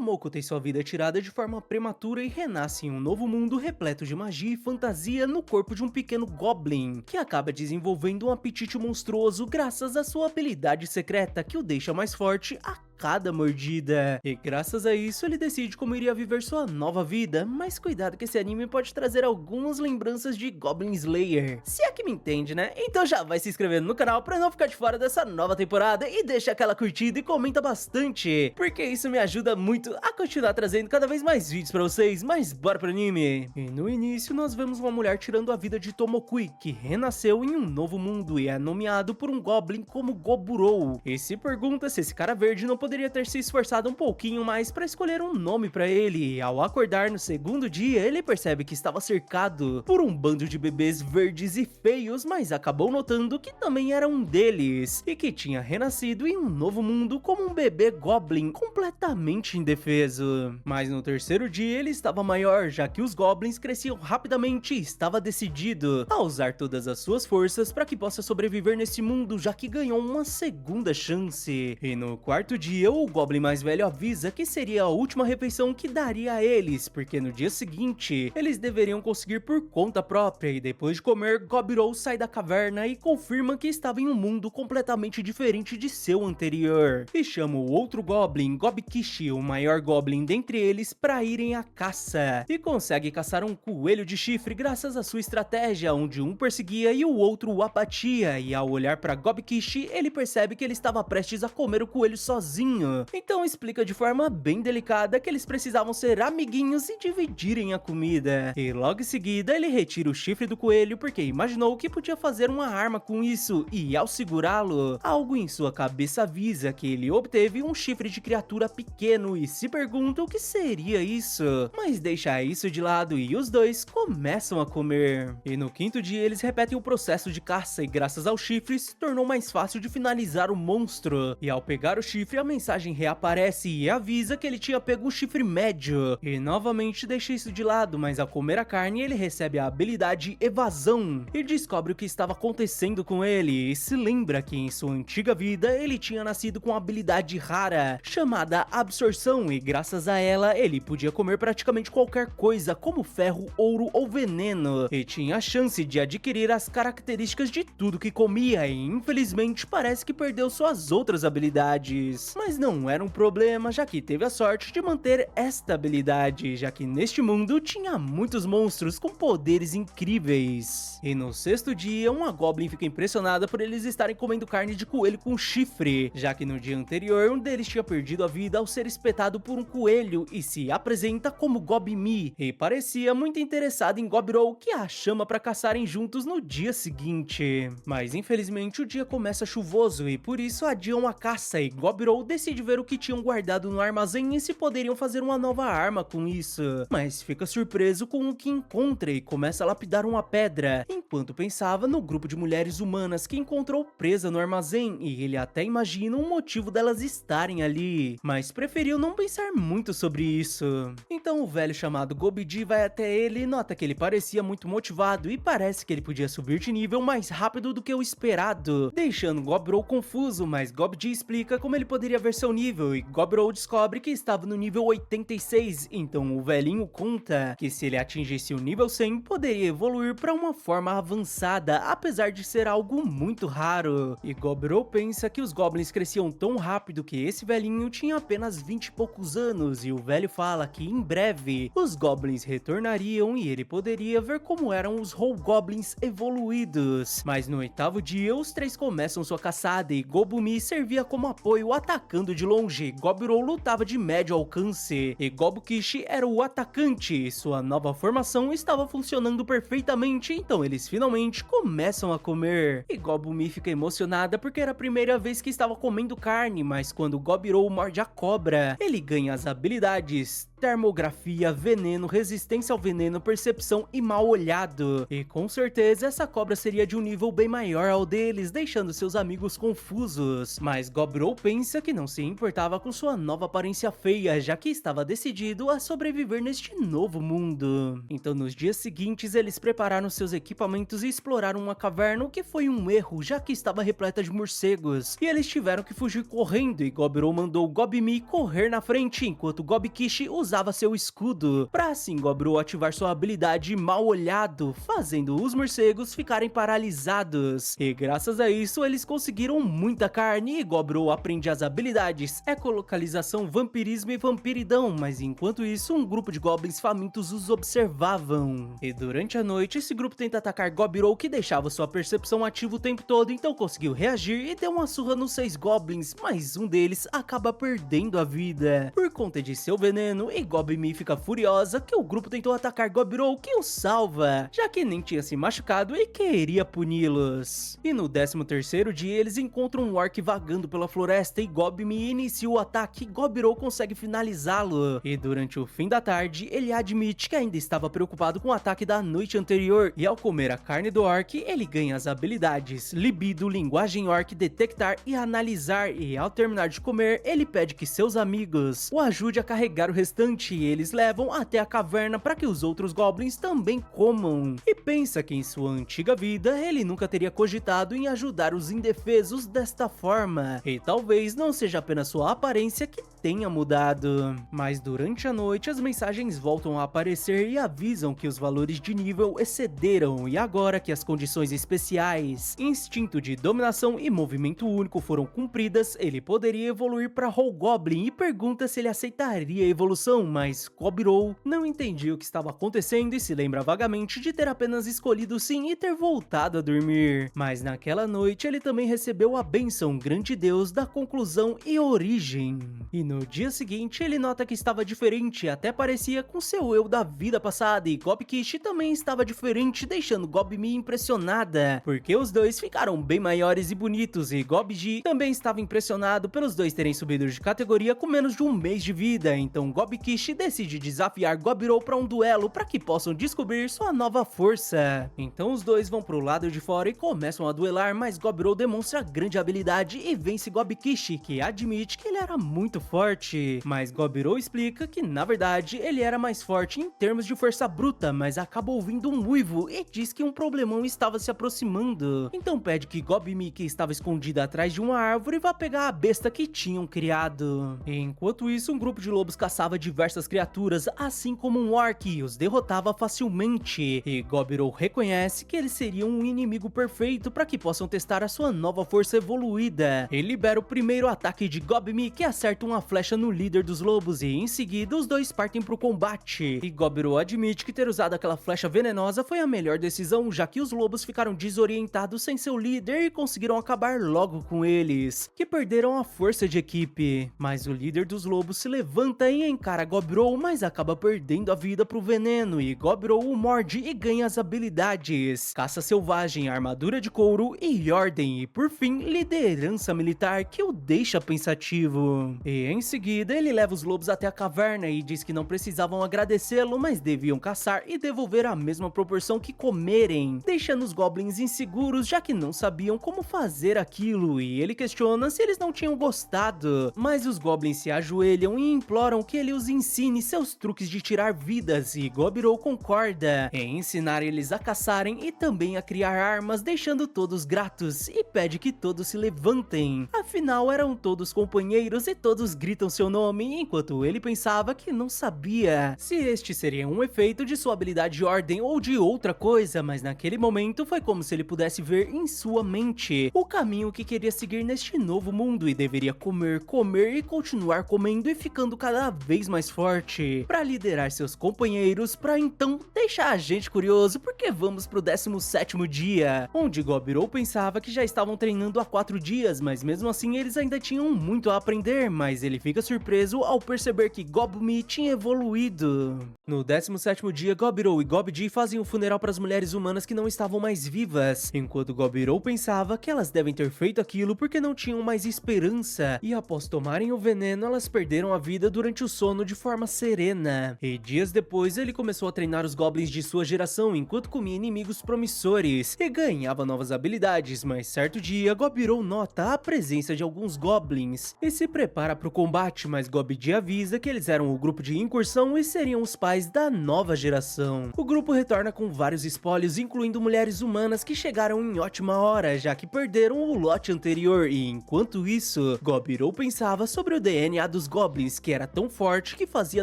Tomoko tem sua vida tirada de forma prematura e renasce em um novo mundo repleto de magia e fantasia no corpo de um pequeno Goblin, que acaba desenvolvendo um apetite monstruoso graças à sua habilidade secreta que o deixa mais forte a cada mordida. E graças a isso ele decide como iria viver sua nova vida, mas cuidado que esse anime pode trazer algumas lembranças de Goblin Slayer, se é que me entende, né? Então já vai se inscrevendo no canal pra não ficar de fora dessa nova temporada e deixa aquela curtida e comenta bastante, porque isso me ajuda muito a continuar trazendo cada vez mais vídeos pra vocês. Mas bora pro anime. E no início nós vemos uma mulher tirando a vida de Tomokui, que renasceu em um novo mundo e é nomeado por um Goblin como Goburou, e se pergunta se esse cara verde não poderia ter se esforçado um pouquinho mais para escolher um nome para ele. E ao acordar no segundo dia, ele percebe que estava cercado por um bando de bebês verdes e feios, mas acabou notando que também era um deles, e que tinha renascido em um novo mundo como um bebê Goblin completamente indefeso. Mas no terceiro dia ele estava maior, já que os Goblins cresciam rapidamente e estava decidido a usar todas as suas forças para que possa sobreviver nesse mundo, já que ganhou uma segunda chance. E no quarto dia, o Goblin mais velho avisa que seria a última refeição que daria a eles, porque no dia seguinte, eles deveriam conseguir por conta própria, e depois de comer, Gobirou sai da caverna e confirma que estava em um mundo completamente diferente de seu anterior, e chama o outro Goblin, Gobikishi, o maior Goblin dentre eles, para irem à caça, e consegue caçar um coelho de chifre graças à sua estratégia, onde um perseguia e o outro o abatia, e ao olhar para Gobikishi, ele percebe que ele estava prestes a comer o coelho sozinho. Então explica de forma bem delicada que eles precisavam ser amiguinhos e dividirem a comida. E logo em seguida ele retira o chifre do coelho porque imaginou que podia fazer uma arma com isso, e ao segurá-lo, algo em sua cabeça avisa que ele obteve um chifre de criatura pequeno e se pergunta o que seria isso, mas deixa isso de lado e os dois começam a comer. E no quinto dia eles repetem o processo de caça e graças ao chifre se tornou mais fácil de finalizar o monstro, e ao pegar o chifre a mensagem reaparece e avisa que ele tinha pego um chifre médio, e novamente deixa isso de lado, mas ao comer a carne ele recebe a habilidade evasão e descobre o que estava acontecendo com ele, e se lembra que em sua antiga vida ele tinha nascido com uma habilidade rara chamada absorção, e graças a ela ele podia comer praticamente qualquer coisa como ferro, ouro ou veneno, e tinha a chance de adquirir as características de tudo que comia, e infelizmente parece que perdeu suas outras habilidades. Mas não era um problema, já que teve a sorte de manter esta habilidade, já que neste mundo tinha muitos monstros com poderes incríveis. E no sexto dia, uma Goblin fica impressionada por eles estarem comendo carne de coelho com chifre, já que no dia anterior um deles tinha perdido a vida ao ser espetado por um coelho e se apresenta como Gobimi, e parecia muito interessado em Gobirou, que a chama para caçarem juntos no dia seguinte. Mas infelizmente o dia começa chuvoso e por isso adiam a caça, e Gobirou decide ver o que tinham guardado no armazém e se poderiam fazer uma nova arma com isso, mas fica surpreso com o que encontra e começa a lapidar uma pedra, enquanto pensava no grupo de mulheres humanas que encontrou presa no armazém, e ele até imagina um motivo delas estarem ali, mas preferiu não pensar muito sobre isso. Então o velho chamado Gobidi vai até ele e nota que ele parecia muito motivado e parece que ele podia subir de nível mais rápido do que o esperado, deixando Gobirou confuso, mas Gobidi explica como ele poderia ver seu nível, e Gobirou descobre que estava no nível 86, então o velhinho conta que se ele atingisse o nível 100, poderia evoluir para uma forma avançada, apesar de ser algo muito raro. E Gobirou pensa que os Goblins cresciam tão rápido que esse velhinho tinha apenas 20 e poucos anos, e o velho fala que em breve os Goblins retornariam e ele poderia ver como eram os Whole Goblins evoluídos. Mas no oitavo dia, os três começam sua caçada e Gobumi servia como apoio atacando de longe, Gobirou lutava de médio alcance e Gobukishi era o atacante. Sua nova formação estava funcionando perfeitamente, então eles finalmente começam a comer. E Gobumi fica emocionada porque era a primeira vez que estava comendo carne, mas quando Gobirou morde a cobra, ele ganha as habilidades termografia, veneno, resistência ao veneno, percepção e mal olhado. E com certeza essa cobra seria de um nível bem maior ao deles, deixando seus amigos confusos. Mas Gobro pensa que não se importava com sua nova aparência feia, já que estava decidido a sobreviver neste novo mundo. Então nos dias seguintes eles prepararam seus equipamentos e exploraram uma caverna, o que foi um erro, já que estava repleta de morcegos. E eles tiveram que fugir correndo, e Gobro mandou Gob-Mi correr na frente, enquanto Gob-Kishi usava seu escudo, pra assim Gobro ativar sua habilidade mal olhado, fazendo os morcegos ficarem paralisados. E graças a isso eles conseguiram muita carne, e Gobro aprende as habilidades ecolocalização, vampirismo e vampiridão, mas enquanto isso um grupo de goblins famintos os observavam. E durante a noite esse grupo tenta atacar Gobro, que deixava sua percepção ativa o tempo todo, então conseguiu reagir e deu uma surra nos 6 goblins, mas um deles acaba perdendo a vida por conta de seu veneno, e Gob-Mi fica furiosa que o grupo tentou atacar Gobro, que o salva, já que nem tinha se machucado e queria puni-los. E no 13º dia eles encontram um orc vagando pela floresta, e Gob-Mi inicia o ataque, e Gobro consegue finalizá-lo. E durante o fim da tarde ele admite que ainda estava preocupado com o ataque da noite anterior, e ao comer a carne do orc ele ganha as habilidades libido, linguagem orc, detectar e analisar, e ao terminar de comer ele pede que seus amigos o ajude a carregar o restante, e eles levam até a caverna para que os outros goblins também comam. E pensa que em sua antiga vida ele nunca teria cogitado em ajudar os indefesos desta forma, e talvez não seja apenas sua aparência que tenha mudado. Mas durante a noite as mensagens voltam a aparecer e avisam que os valores de nível excederam, e agora que as condições especiais, instinto de dominação e movimento único foram cumpridas, ele poderia evoluir para Whole Goblin, e pergunta se ele aceitaria a evolução, mas Gobro não entendia o que estava acontecendo e se lembra vagamente de ter apenas escolhido sim e ter voltado a dormir. Mas naquela noite ele também recebeu a bênção grande Deus da conclusão e origem. E no dia seguinte ele nota que estava diferente, até parecia com seu eu da vida passada, e Gob-Kishi também estava diferente, deixando Gob-Mi impressionada, porque os dois ficaram bem maiores e bonitos, e Gob-Ji também estava impressionado pelos dois terem subido de categoria com menos de um mês de vida. Então Gob-Kishi decide desafiar Gobro para um duelo para que possam descobrir sua nova força. Então os dois vão pro lado de fora e começam a duelar, mas Gobro demonstra grande habilidade e vence Gob-Kishi, que admite que ele era muito forte, mas Gobro explica que na verdade ele era mais forte em termos de força bruta, mas acaba ouvindo um uivo e diz que um problemão estava se aproximando. Então pede que Gob-Mi, que estava escondida atrás de uma árvore, vá pegar a besta que tinham criado. Enquanto isso, um grupo de lobos caçava diversas criaturas, assim como um orc, e os derrotava facilmente. E Gobro reconhece que eles seriam um inimigo perfeito para que possam testar a sua nova força evoluída. Ele libera o primeiro ataque de Gob-Mi, que acerta uma flecha no líder dos lobos, e em seguida os dois partem pro combate. E Gobro admite que ter usado aquela flecha venenosa foi a melhor decisão, já que os lobos ficaram desorientados sem seu líder e conseguiram acabar logo com eles, que perderam a força de equipe. Mas o líder dos lobos se levanta e encara Gobro, mas acaba perdendo a vida pro veneno, e Gobro o morde e ganha as habilidades caça selvagem, armadura de couro e ordem, e por fim liderança militar, que o deixa pensativo. E em seguida ele leva os lobos até a caverna e diz que não precisavam agradecê-lo, mas deviam caçar e devolver a mesma proporção que comerem, deixando os goblins inseguros, já que não sabiam como fazer aquilo, e ele questiona se eles não tinham gostado, mas os goblins se ajoelham e imploram que ele os ensine seus truques de tirar vidas, e Gobro concorda em ensinar eles a caçarem e também a criar armas, deixando todos gratos, e pede que todos se levantem, afinal eram todos companheiros e todos gritam seu nome, enquanto ele pensava que não sabia se este seria um efeito de sua habilidade de ordem ou de outra coisa, mas naquele momento foi como se ele pudesse ver em sua mente o caminho que queria seguir neste novo mundo, e deveria comer, comer e continuar comendo e ficando cada vez mais forte para liderar seus companheiros, para então deixar a gente curioso, porque vamos pro 17º dia, onde Gobro pensava que já estavam treinando há 4 dias, mas mesmo assim eles ainda tinham muito a aprender, mas ele fica surpreso ao perceber que Gob-Mi tinha evoluído. No 17º dia, Gobro e Gob-Ji fazem um funeral para as mulheres humanas que não estavam mais vivas, enquanto Gobro pensava que elas devem ter feito aquilo porque não tinham mais esperança, e após tomarem o veneno, elas perderam a vida durante o sono de forma serena. E dias depois ele começou a treinar os goblins de sua geração enquanto comia inimigos promissores e ganhava novas habilidades, mas certo dia Gobirou nota a presença de alguns goblins e se prepara para o combate, mas Gobidi avisa que eles eram o grupo de incursão e seriam os pais da nova geração. O grupo retorna com vários espólios, incluindo mulheres humanas que chegaram em ótima hora, já que perderam o lote anterior, e enquanto isso, Gobirou pensava sobre o DNA dos goblins, que era tão forte que fazia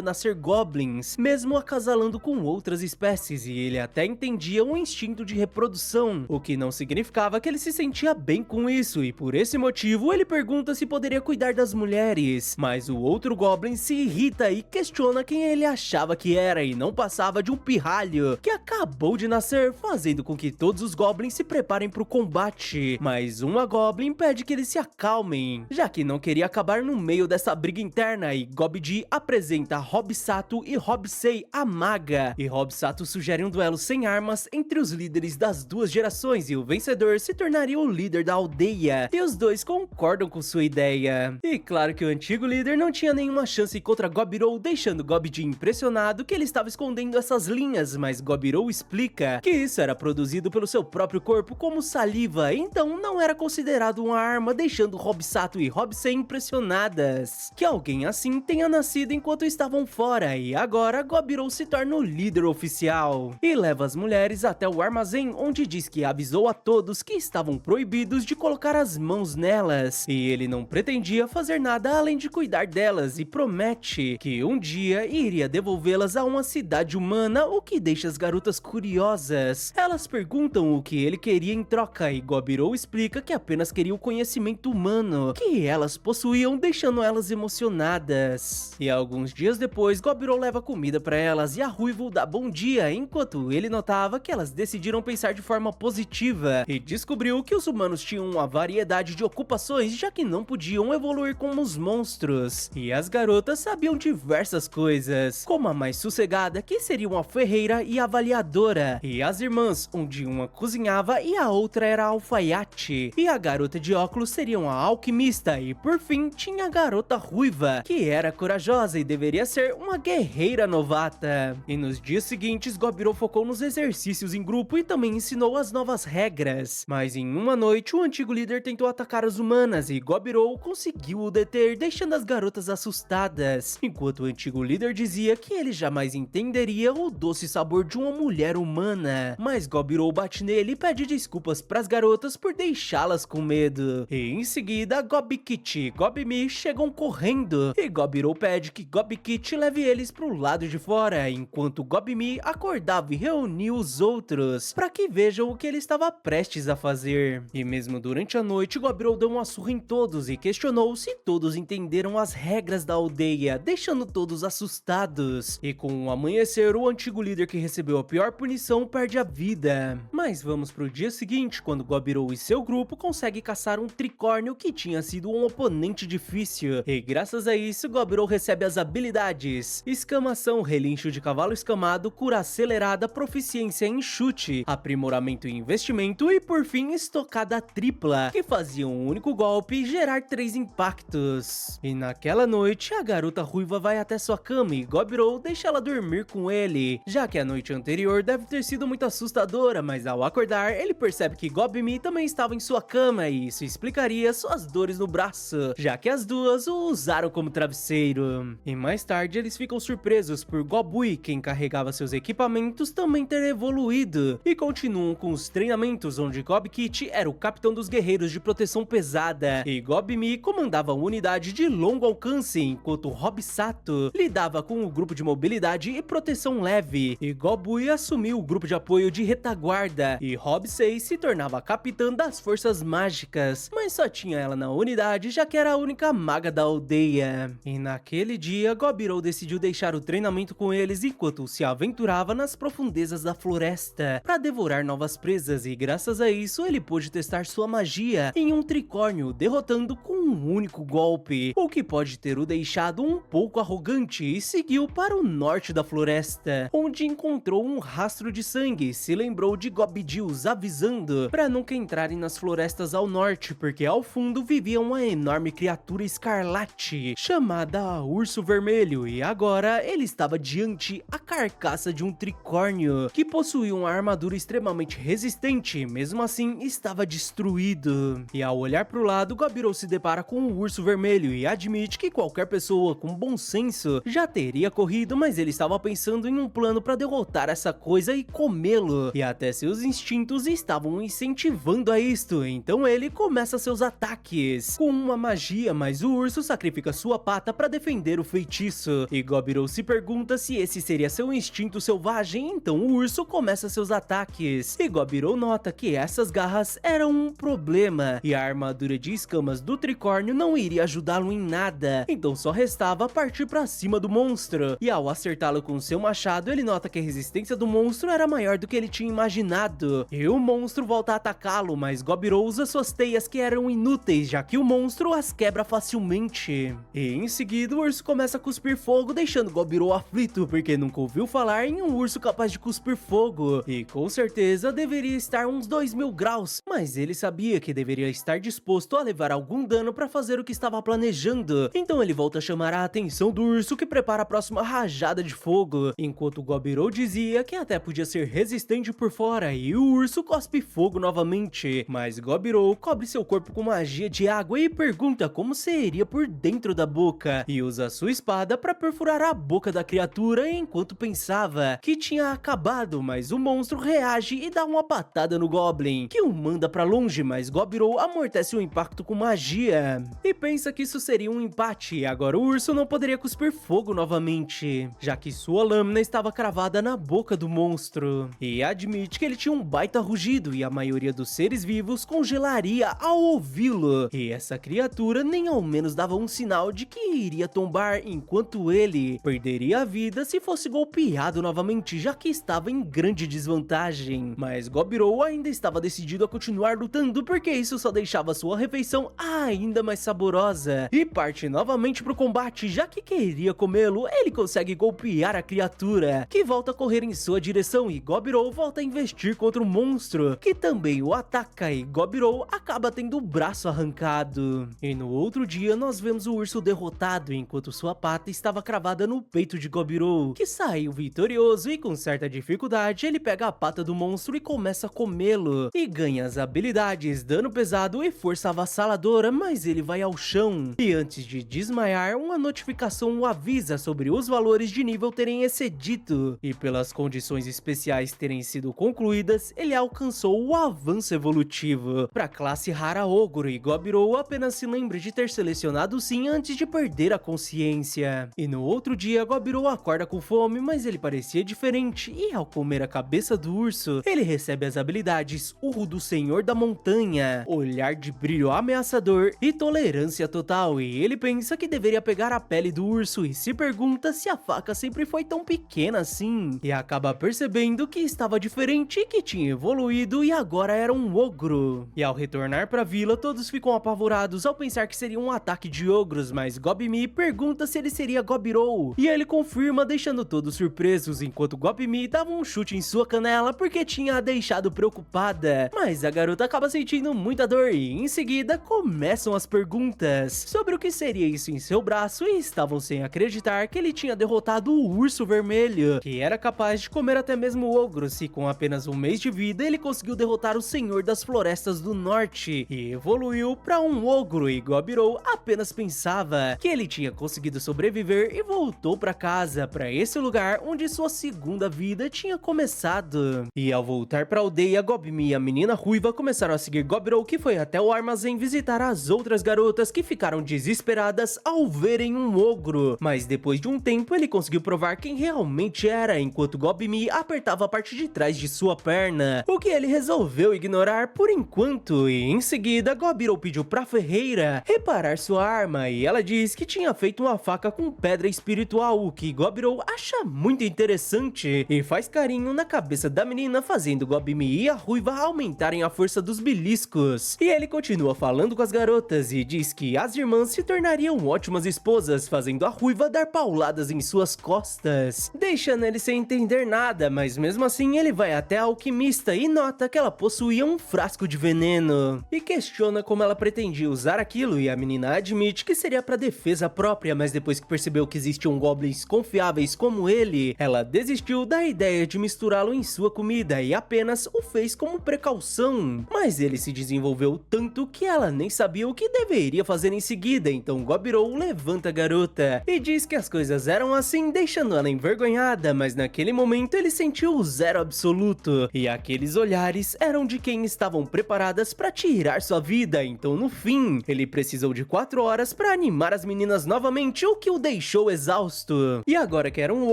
nascer goblins, mesmo acasalando com outras espécies, e ele até entendia um instinto de reprodução, o que não significava que ele se sentia bem com isso, e por esse motivo ele pergunta se poderia cuidar das mulheres, mas o outro goblin se irrita e questiona quem ele achava que era e não passava de um pirralho que acabou de nascer, fazendo com que todos os goblins se preparem para o combate, mas uma goblin pede que eles se acalmem, já que não queria acabar no meio dessa briga interna, e Gobidi apresenta Hobsato e Hobsei, a maga, e Hobsato sugere um duelo sem armas entre os líderes das duas gerações, e o vencedor se tornaria o líder da aldeia, e os dois concordam com sua ideia. E claro que o antigo líder não tinha nenhuma chance contra Gobirou, deixando Gobidi impressionado que ele estava escondendo essas linhas, mas Gobirou explica que isso era produzido pelo seu próprio corpo como saliva, então não era considerado uma arma, deixando Hobsato e Hobsei impressionadas que alguém assim tenha nascido enquanto estavam fora, e agora Gobirou se torna o líder oficial e leva as mulheres até o armazém, onde diz que avisou a todos que estavam proibidos de colocar as mãos nelas, e ele não pretendia fazer nada além de cuidar delas, e promete que um dia iria devolvê-las a uma cidade humana, o que deixa as garotas curiosas. Elas perguntam o que ele queria em troca, e Gobirou explica que apenas queria o conhecimento humano que elas possuíam, deixando elas emocionadas. E alguns dias depois, Gobirou leva comida para elas e a Ruivo dá bom dia, enquanto ele notava que elas decidiram pensar de forma positiva e descobriu que os humanos tinham uma variedade de ocupações, já que não podiam evoluir como os monstros. E as garotas sabiam diversas coisas, como a mais sossegada, que seria uma ferreira e avaliadora, e as irmãs, onde uma cozinhava e a outra era alfaiate, e a garota de óculos seria uma alquimista, e por fim tinha a garota ruiva, que era corajosa e deveria ser uma guerreira novata. E nos dias seguintes, Gobirou focou nos exercícios em grupo e também ensinou as novas regras, mas em uma noite o antigo líder tentou atacar as humanas e Gobirou conseguiu o deter, deixando as garotas assustadas, enquanto o antigo líder dizia que ele jamais entenderia o doce sabor de uma mulher humana, mas Gobirou bate nele e pede desculpas pras garotas por deixá-las com medo. E em seguida, Gobikit e Gobimi chegam correndo, e Gobirou pede que Gobikit leve eles pro lado de fora, enquanto Gobimi acordava e reunia os outros para que vejam o que ele estava prestes a fazer. E mesmo durante a noite, Gobirou deu uma surra em todos e questionou se todos entenderam as regras da aldeia, deixando todos assustados. E com o amanhecer, o antigo líder que recebeu a pior punição perde a vida. Mas vamos pro dia seguinte, quando Gobirou e seu grupo conseguem caçar um tricórnio que tinha sido um oponente difícil, e graças a isso Gobirou recebe as habilidades escamação, relincho de cavalo escamado, cura acelerada, proficiência em chute, aprimoramento em investimento e por fim estocada tripla, que fazia um único golpe gerar 3 impactos. E naquela noite a garota ruiva vai até sua cama e Gobirou deixa ela dormir com ele, já que a noite anterior deve ter sido muito assustadora, mas ao acordar ele percebe que Gobimi também estava em sua cama e isso explicaria suas dores no braço, já que as duas o usaram como travesseiro. E mais tarde eles ficam surpresos por Gobui, quem carregava seus equipamentos, também ter evoluído, e continuam com os treinamentos, onde Gobikit era o capitão dos guerreiros de proteção pesada e Gobimi comandava a unidade de longo alcance, enquanto Hobsato lidava com o grupo de mobilidade e proteção leve, e Gobui assumiu o grupo de apoio de retaguarda, e Hobsei se tornava a capitã das forças mágicas, mas só tinha ela na unidade, já que era a única maga da aldeia. E naquele dia, Gobirou decidiu deixar o treinamento com eles enquanto se aventurava nas profundezas da floresta para devorar novas presas, e graças a isso ele pôde testar sua magia em um tricórnio, derrotando com um único golpe, o que pode ter o deixado um pouco arrogante, e seguiu para o norte da floresta, onde encontrou um rastro de sangue. Se lembrou de Gobidi os avisando para nunca entrarem nas florestas ao norte, porque ao fundo vivia uma enorme criatura escarlate chamada Urso Vermelho, vermelho e agora ele estava diante a carcaça de um tricórnio que possuía uma armadura extremamente resistente, mesmo assim estava destruído. E ao olhar para o lado, Gobirou se depara com o urso vermelho e admite que qualquer pessoa com bom senso já teria corrido, mas ele estava pensando em um plano para derrotar essa coisa e comê-lo, e até seus instintos estavam incentivando a isto, então ele começa seus ataques com uma magia, mas o urso sacrifica sua pata para defender o feitiço, e Gobirou se pergunta se esse seria seu instinto selvagem, então o urso começa seus ataques, e Gobirou nota que essas garras eram um problema, e a armadura de escamas do tricórnio não iria ajudá-lo em nada, então só restava partir para cima do monstro, e ao acertá-lo com seu machado, ele nota que a resistência do monstro era maior do que ele tinha imaginado, e o monstro volta a atacá-lo, mas Gobirou usa suas teias que eram inúteis, já que o monstro as quebra facilmente. E em seguida o urso começa a cuspir fogo, deixando Gobirou aflito, porque nunca ouviu falar em um urso capaz de cuspir fogo, e com certeza deveria estar uns 2000 graus, mas ele sabia que deveria estar disposto a levar algum dano para fazer o que estava planejando, então ele volta a chamar a atenção do urso, que prepara a próxima rajada de fogo, enquanto Gobirou dizia que até podia ser resistente por fora, e o urso cospe fogo novamente, mas Gobirou cobre seu corpo com magia de água e pergunta como seria por dentro da boca, e usa sua espada para perfurar a boca da criatura enquanto pensava que tinha acabado, mas o monstro reage e dá uma patada no Goblin, que o manda para longe, mas Gobirou amortece o impacto com magia, e pensa que isso seria um empate, e agora o urso não poderia cuspir fogo novamente, já que sua lâmina estava cravada na boca do monstro, e admite que ele tinha um baita rugido e a maioria dos seres vivos congelaria ao ouvi-lo, e essa criatura nem ao menos dava um sinal de que iria tombar, enquanto ele perderia a vida se fosse golpeado novamente, já que estava em grande desvantagem, mas Gobirou ainda estava decidido a continuar lutando, porque isso só deixava sua refeição ainda mais saborosa, e parte novamente pro combate, já que queria comê-lo. Ele consegue golpear a criatura, que volta a correr em sua direção, e Gobirou volta a investir contra o monstro, que também o ataca, e Gobirou acaba tendo o braço arrancado. E no outro dia nós vemos o urso derrotado, enquanto sua pata estava cravada no peito de Gobirou, que saiu vitorioso, e com certa dificuldade ele pega a pata do monstro e começa a comê-lo, e ganha as habilidades dano pesado e força avassaladora, mas ele vai ao chão, e antes de desmaiar, uma notificação o avisa sobre os valores de nível terem excedido, e pelas condições especiais terem sido concluídas, ele alcançou o avanço evolutivo para a classe rara ogro, e Gobirou apenas se lembra de ter selecionado sim antes de perder a consciência. E no outro dia, Gobirou acorda com fome, mas ele parecia diferente, e ao comer a cabeça do urso, ele recebe as habilidades Urro do Senhor da Montanha, Olhar de Brilho Ameaçador e Tolerância Total, e ele pensa que deveria pegar a pele do urso e se pergunta se a faca sempre foi tão pequena assim, e acaba percebendo que estava diferente, que tinha evoluído e agora era um ogro. E ao retornar para a vila, todos ficam apavorados ao pensar que seria um ataque de ogros, mas Gobmi pergunta se ele seria Gobirou, e ele confirma, deixando todos surpresos, enquanto Gobmi dava um chute em sua canela porque tinha a deixado preocupada, mas a garota acaba sentindo muita dor, e em seguida começam as perguntas sobre o que seria isso em seu braço, e estavam sem acreditar que ele tinha derrotado o urso vermelho, que era capaz de comer até mesmo ogros, e com apenas um mês de vida ele conseguiu derrotar o Senhor das Florestas do Norte e evoluiu para um ogro, e Gobirou apenas pensava que ele tinha conseguido sobreviver e voltou para casa, para esse lugar onde sua segunda vida tinha começado. E ao voltar para a aldeia, Gobmi e a menina ruiva começaram a seguir Gobirou, que foi até o armazém visitar as outras garotas, que ficaram desesperadas ao verem um ogro, mas depois de um tempo ele conseguiu provar quem realmente era, enquanto Gobmi apertava a parte de trás de sua perna, o que ele resolveu ignorar por enquanto, e em seguida Gobirou pediu pra ferreira reparar sua arma, e ela diz que tinha feito uma faca com pedra espiritual, o que Gobirou acha muito interessante, e faz carinho na cabeça da menina, fazendo Gobmi e a ruiva aumentarem a força dos beliscos. E ele continua falando com as garotas e diz que as irmãs se tornariam ótimas esposas, fazendo a ruiva dar pauladas em suas costas, deixando ele sem entender nada, mas mesmo assim ele vai até a alquimista e nota que ela possuía um frasco de veneno, e questiona como ela pretendia usar aquilo, e a menina admite que seria para defesa própria, mas depois que percebeu que existiam goblins confiáveis como ele, ela desistiu da ideia de misturá-lo em sua comida e apenas o fez como precaução. Mas ele se desenvolveu tanto que ela nem sabia o que deveria fazer em seguida, então Gobirou levanta a garota e diz que as coisas eram assim, deixando ela envergonhada, mas naquele momento ele sentiu o zero absoluto, e aqueles olhares eram de quem estavam preparadas para tirar sua vida, então no fim, ele precisou de 4 horas para animar as meninas novamente, o que o deixou exausto. E agora que era um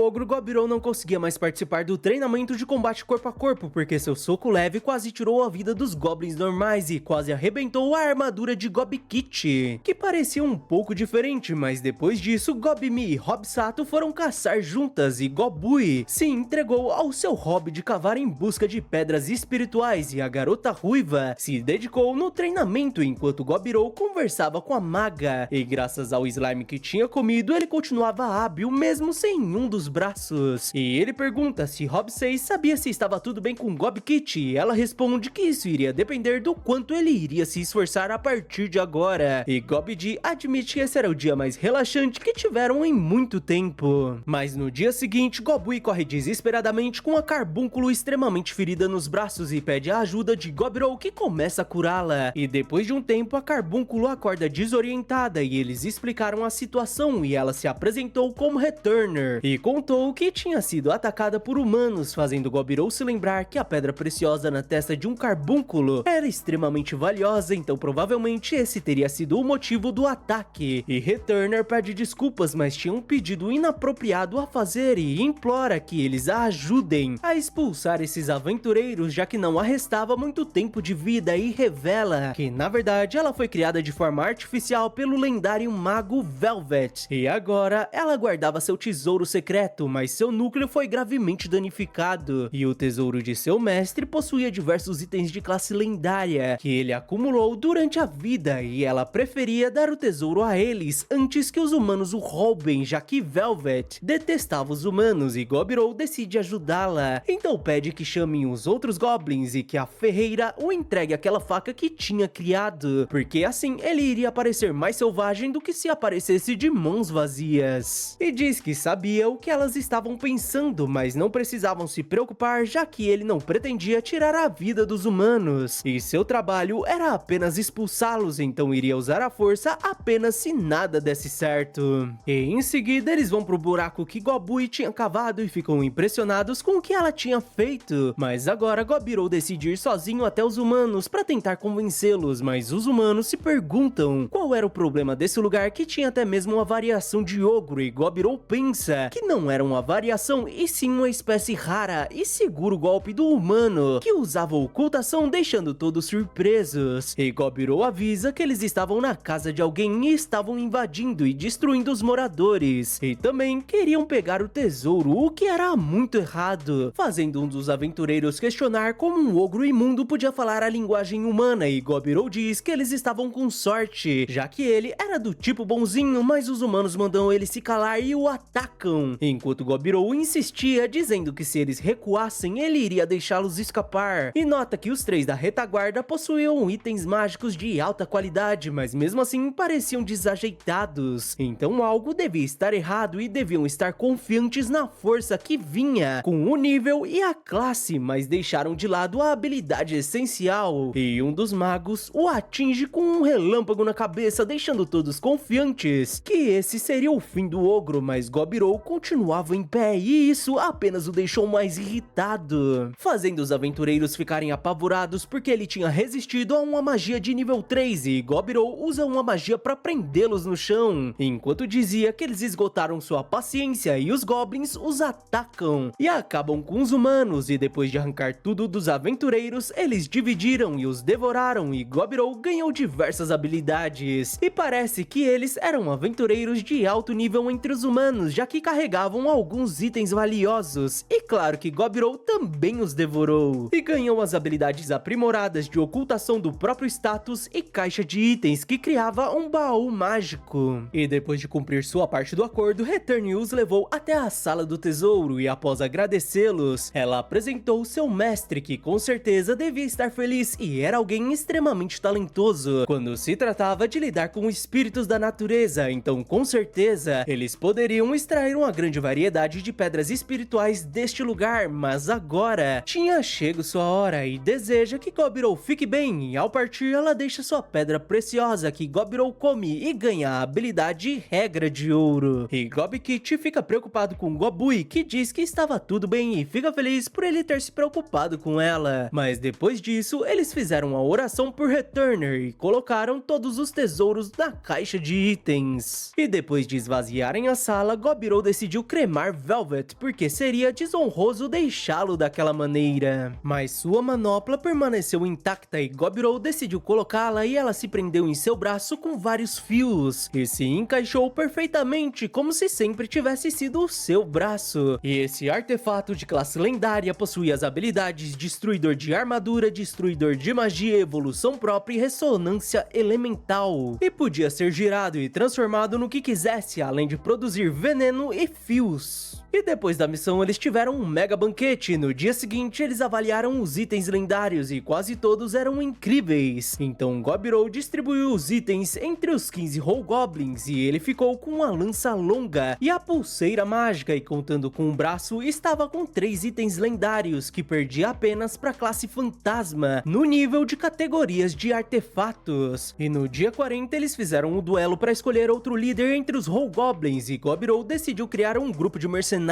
ogro, Gobirou não conseguia mais participar do treinamento de combate corpo a corpo, porque seu soco leve quase tirou a vida dos goblins normais e quase arrebentou a armadura de Gobkit, que parecia um pouco diferente, mas depois disso, Gobmi e Hobsato foram caçar juntas e Gobui se entregou ao seu hobby de cavar em busca de pedras espirituais, e a garota ruiva se dedicou no treinamento enquanto Gobirou conversava com a maga, e graças ao slime que tinha comido, ele continuava hábil mesmo sem um dos braços. E ele pergunta se Hobsei sabia se estava tudo bem com Gobkit, e ela responde que isso iria depender do quanto ele iria se esforçar a partir de agora, e Gobdi admite que esse era o dia mais relaxante que tiveram em muito tempo. Mas no dia seguinte, Gobui corre desesperadamente com a Carbúnculo extremamente ferida nos braços e pede a ajuda de Gobirou, que começa a curá-la. E depois de um tempo, a Carbúnculo acorda desorientada e eles explicaram a situação, e ela se apresentou como Returner e contou que tinha sido atacada por humanos, fazendo Gobirou se lembrar que a pedra preciosa na testa de um Carbúnculo era extremamente valiosa, então provavelmente esse teria sido o motivo do ataque. E Returner pede desculpas, mas tinha um pedido inapropriado a fazer e implora que eles a ajudem a expulsar esses aventureiros, já que não a restava muito tempo de vida, e revela que na verdade ela foi criada de forma artificial pelo lendário mago Velvet, e agora ela guardava seu tesouro secreto, mas seu núcleo foi gravemente danificado, e o tesouro de seu mestre possuía diversos itens de classe lendária que ele acumulou durante a vida, e ela preferia dar o tesouro a eles antes que os humanos o roubem, já que Velvet detestava os humanos, e Gobirou decide ajudá-la. Então pede que chamem os outros goblins e que a ferreira o entregue aquela faca que tinha criado, porque assim ele iria parecer mais selvagem do que se aparecesse de mãos vazias. E diz que sabia o que elas estavam pensando, mas não precisavam se preocupar, já que ele não pretendia tirar a vida dos humanos, e seu trabalho era apenas expulsá-los, então iria usar a força apenas se nada desse certo. E em seguida eles vão pro buraco que Gobui tinha cavado e ficam impressionados com o que ela tinha feito, mas agora Gobirou decide ir sozinho até os humanos para tentar convencê-los, mas os humanos se perguntam qual era o problema desse lugar que tinha até mesmo uma variação de ogro, e Gobirou pensa que não era uma variação e sim uma espécie rara e seguro golpe do humano que usava ocultação, deixando todos surpresos. E Gobirou avisa que eles estavam na casa de alguém e estavam invadindo e destruindo os moradores, e também queriam pegar o tesouro, o que era muito errado, fazendo um dos aventureiros questionar como um ogro imundo podia falar a linguagem humana, e Gobirou diz que eles estavam com sorte, já que ele era do tipo bonzinho, mas os humanos mandam ele se calar e o atacam, enquanto Gobirou insistia, dizendo que se eles recuassem, ele iria deixá-los escapar, e nota que os 3 da retaguarda possuíam itens mágicos de alta qualidade, mas mesmo assim pareciam desajeitados, então algo devia estar errado e deviam estar confiantes na força que vinha com o nível e a classe, mas deixaram de lado a habilidade essencial, e um dos magos o atinge com um relâmpago na cabeça, deixando todos confiantes que esse seria o fim do ogro, mas Gobirou continuava em pé e isso apenas o deixou mais irritado, fazendo os aventureiros ficarem apavorados porque ele tinha resistido a uma magia de nível 3 e Gobirou usa uma magia para prendê-los no chão, enquanto dizia que eles esgotaram sua paciência e os goblins os atacam e acabam com os humanos, e depois de arrancar tudo dos aventureiros, eles dividiram e os devoraram, e Gobirou ganhou diversas habilidades, e parece que eles eram aventureiros de alto nível entre os humanos, já que carregavam alguns itens valiosos, e claro que Gobirou também os devorou, e ganhou as habilidades aprimoradas de ocultação do próprio status e caixa de itens que criava um baú mágico. E depois de cumprir sua parte do acordo, Return os levou até a sala do tesouro, e após agradecê-los, ela apresentou seu mestre, que com certeza devia estar feliz e era alguém extremamente talentoso quando se tratava de lidar com espíritos da natureza, então com certeza eles poderiam extrair uma grande variedade de pedras espirituais deste lugar, mas agora tinha chego sua hora e deseja que Gobirou fique bem, e ao partir ela deixa sua pedra preciosa que Gobirou come e ganha a habilidade Regra de Ouro. E Gobkit fica preocupado com Gobui, que diz que estava tudo bem e fica feliz por ele ter se preocupado com ela. Mas depois disso, eles fizeram uma oração por Returner e colocaram todos os tesouros na caixa de itens. E depois de esvaziarem a sala, Gobirou decidiu cremar Velvet, porque seria desonroso deixá-lo daquela maneira. Mas sua manopla permaneceu intacta e Gobirou decidiu colocá-la e ela se prendeu em seu braço com vários fios. E se encaixou perfeitamente, como se sempre tivesse sido o seu braço. E esse artefato de classe lendária possui as habilidades Destruidor de Armadura, Destruidor de Magia, Evolução Própria e Ressonância Elemental. E podia ser girado e transformado no que quisesse, além de produzir veneno e fios. E depois da missão eles tiveram um mega banquete e no dia seguinte eles avaliaram os itens lendários e quase todos eram incríveis. Então Gobirou distribuiu os itens entre os 15 Hobgoblins e ele ficou com uma lança longa e a pulseira mágica, e contando com o braço estava com 3 itens lendários que perdia apenas para a classe fantasma no nível de categorias de artefatos. E no dia 40 eles fizeram um duelo para escolher outro líder entre os Hobgoblins e Gobirou decidiu criar um grupo de mercenários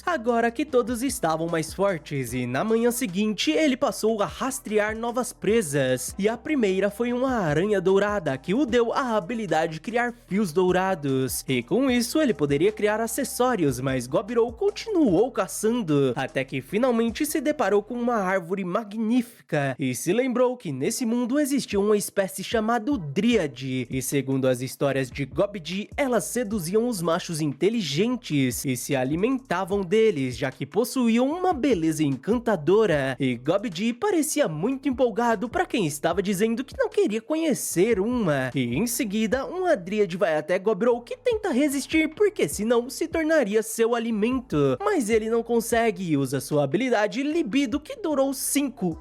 agora que todos estavam mais fortes, e na manhã seguinte ele passou a rastrear novas presas, e a primeira foi uma aranha dourada que o deu a habilidade de criar fios dourados, e com isso ele poderia criar acessórios, mas Gobirou continuou caçando, até que finalmente se deparou com uma árvore magnífica, e se lembrou que nesse mundo existia uma espécie chamada Dríade, e segundo as histórias de Gobdi, elas seduziam os machos inteligentes, e se alimentavam deles, já que possuíam uma beleza encantadora, e Gobdi parecia muito empolgado para quem estava dizendo que não queria conhecer uma, e em seguida uma Dríade vai até Gobirou que tenta resistir porque senão se tornaria seu alimento, mas ele não consegue e usa sua habilidade Libido que durou 5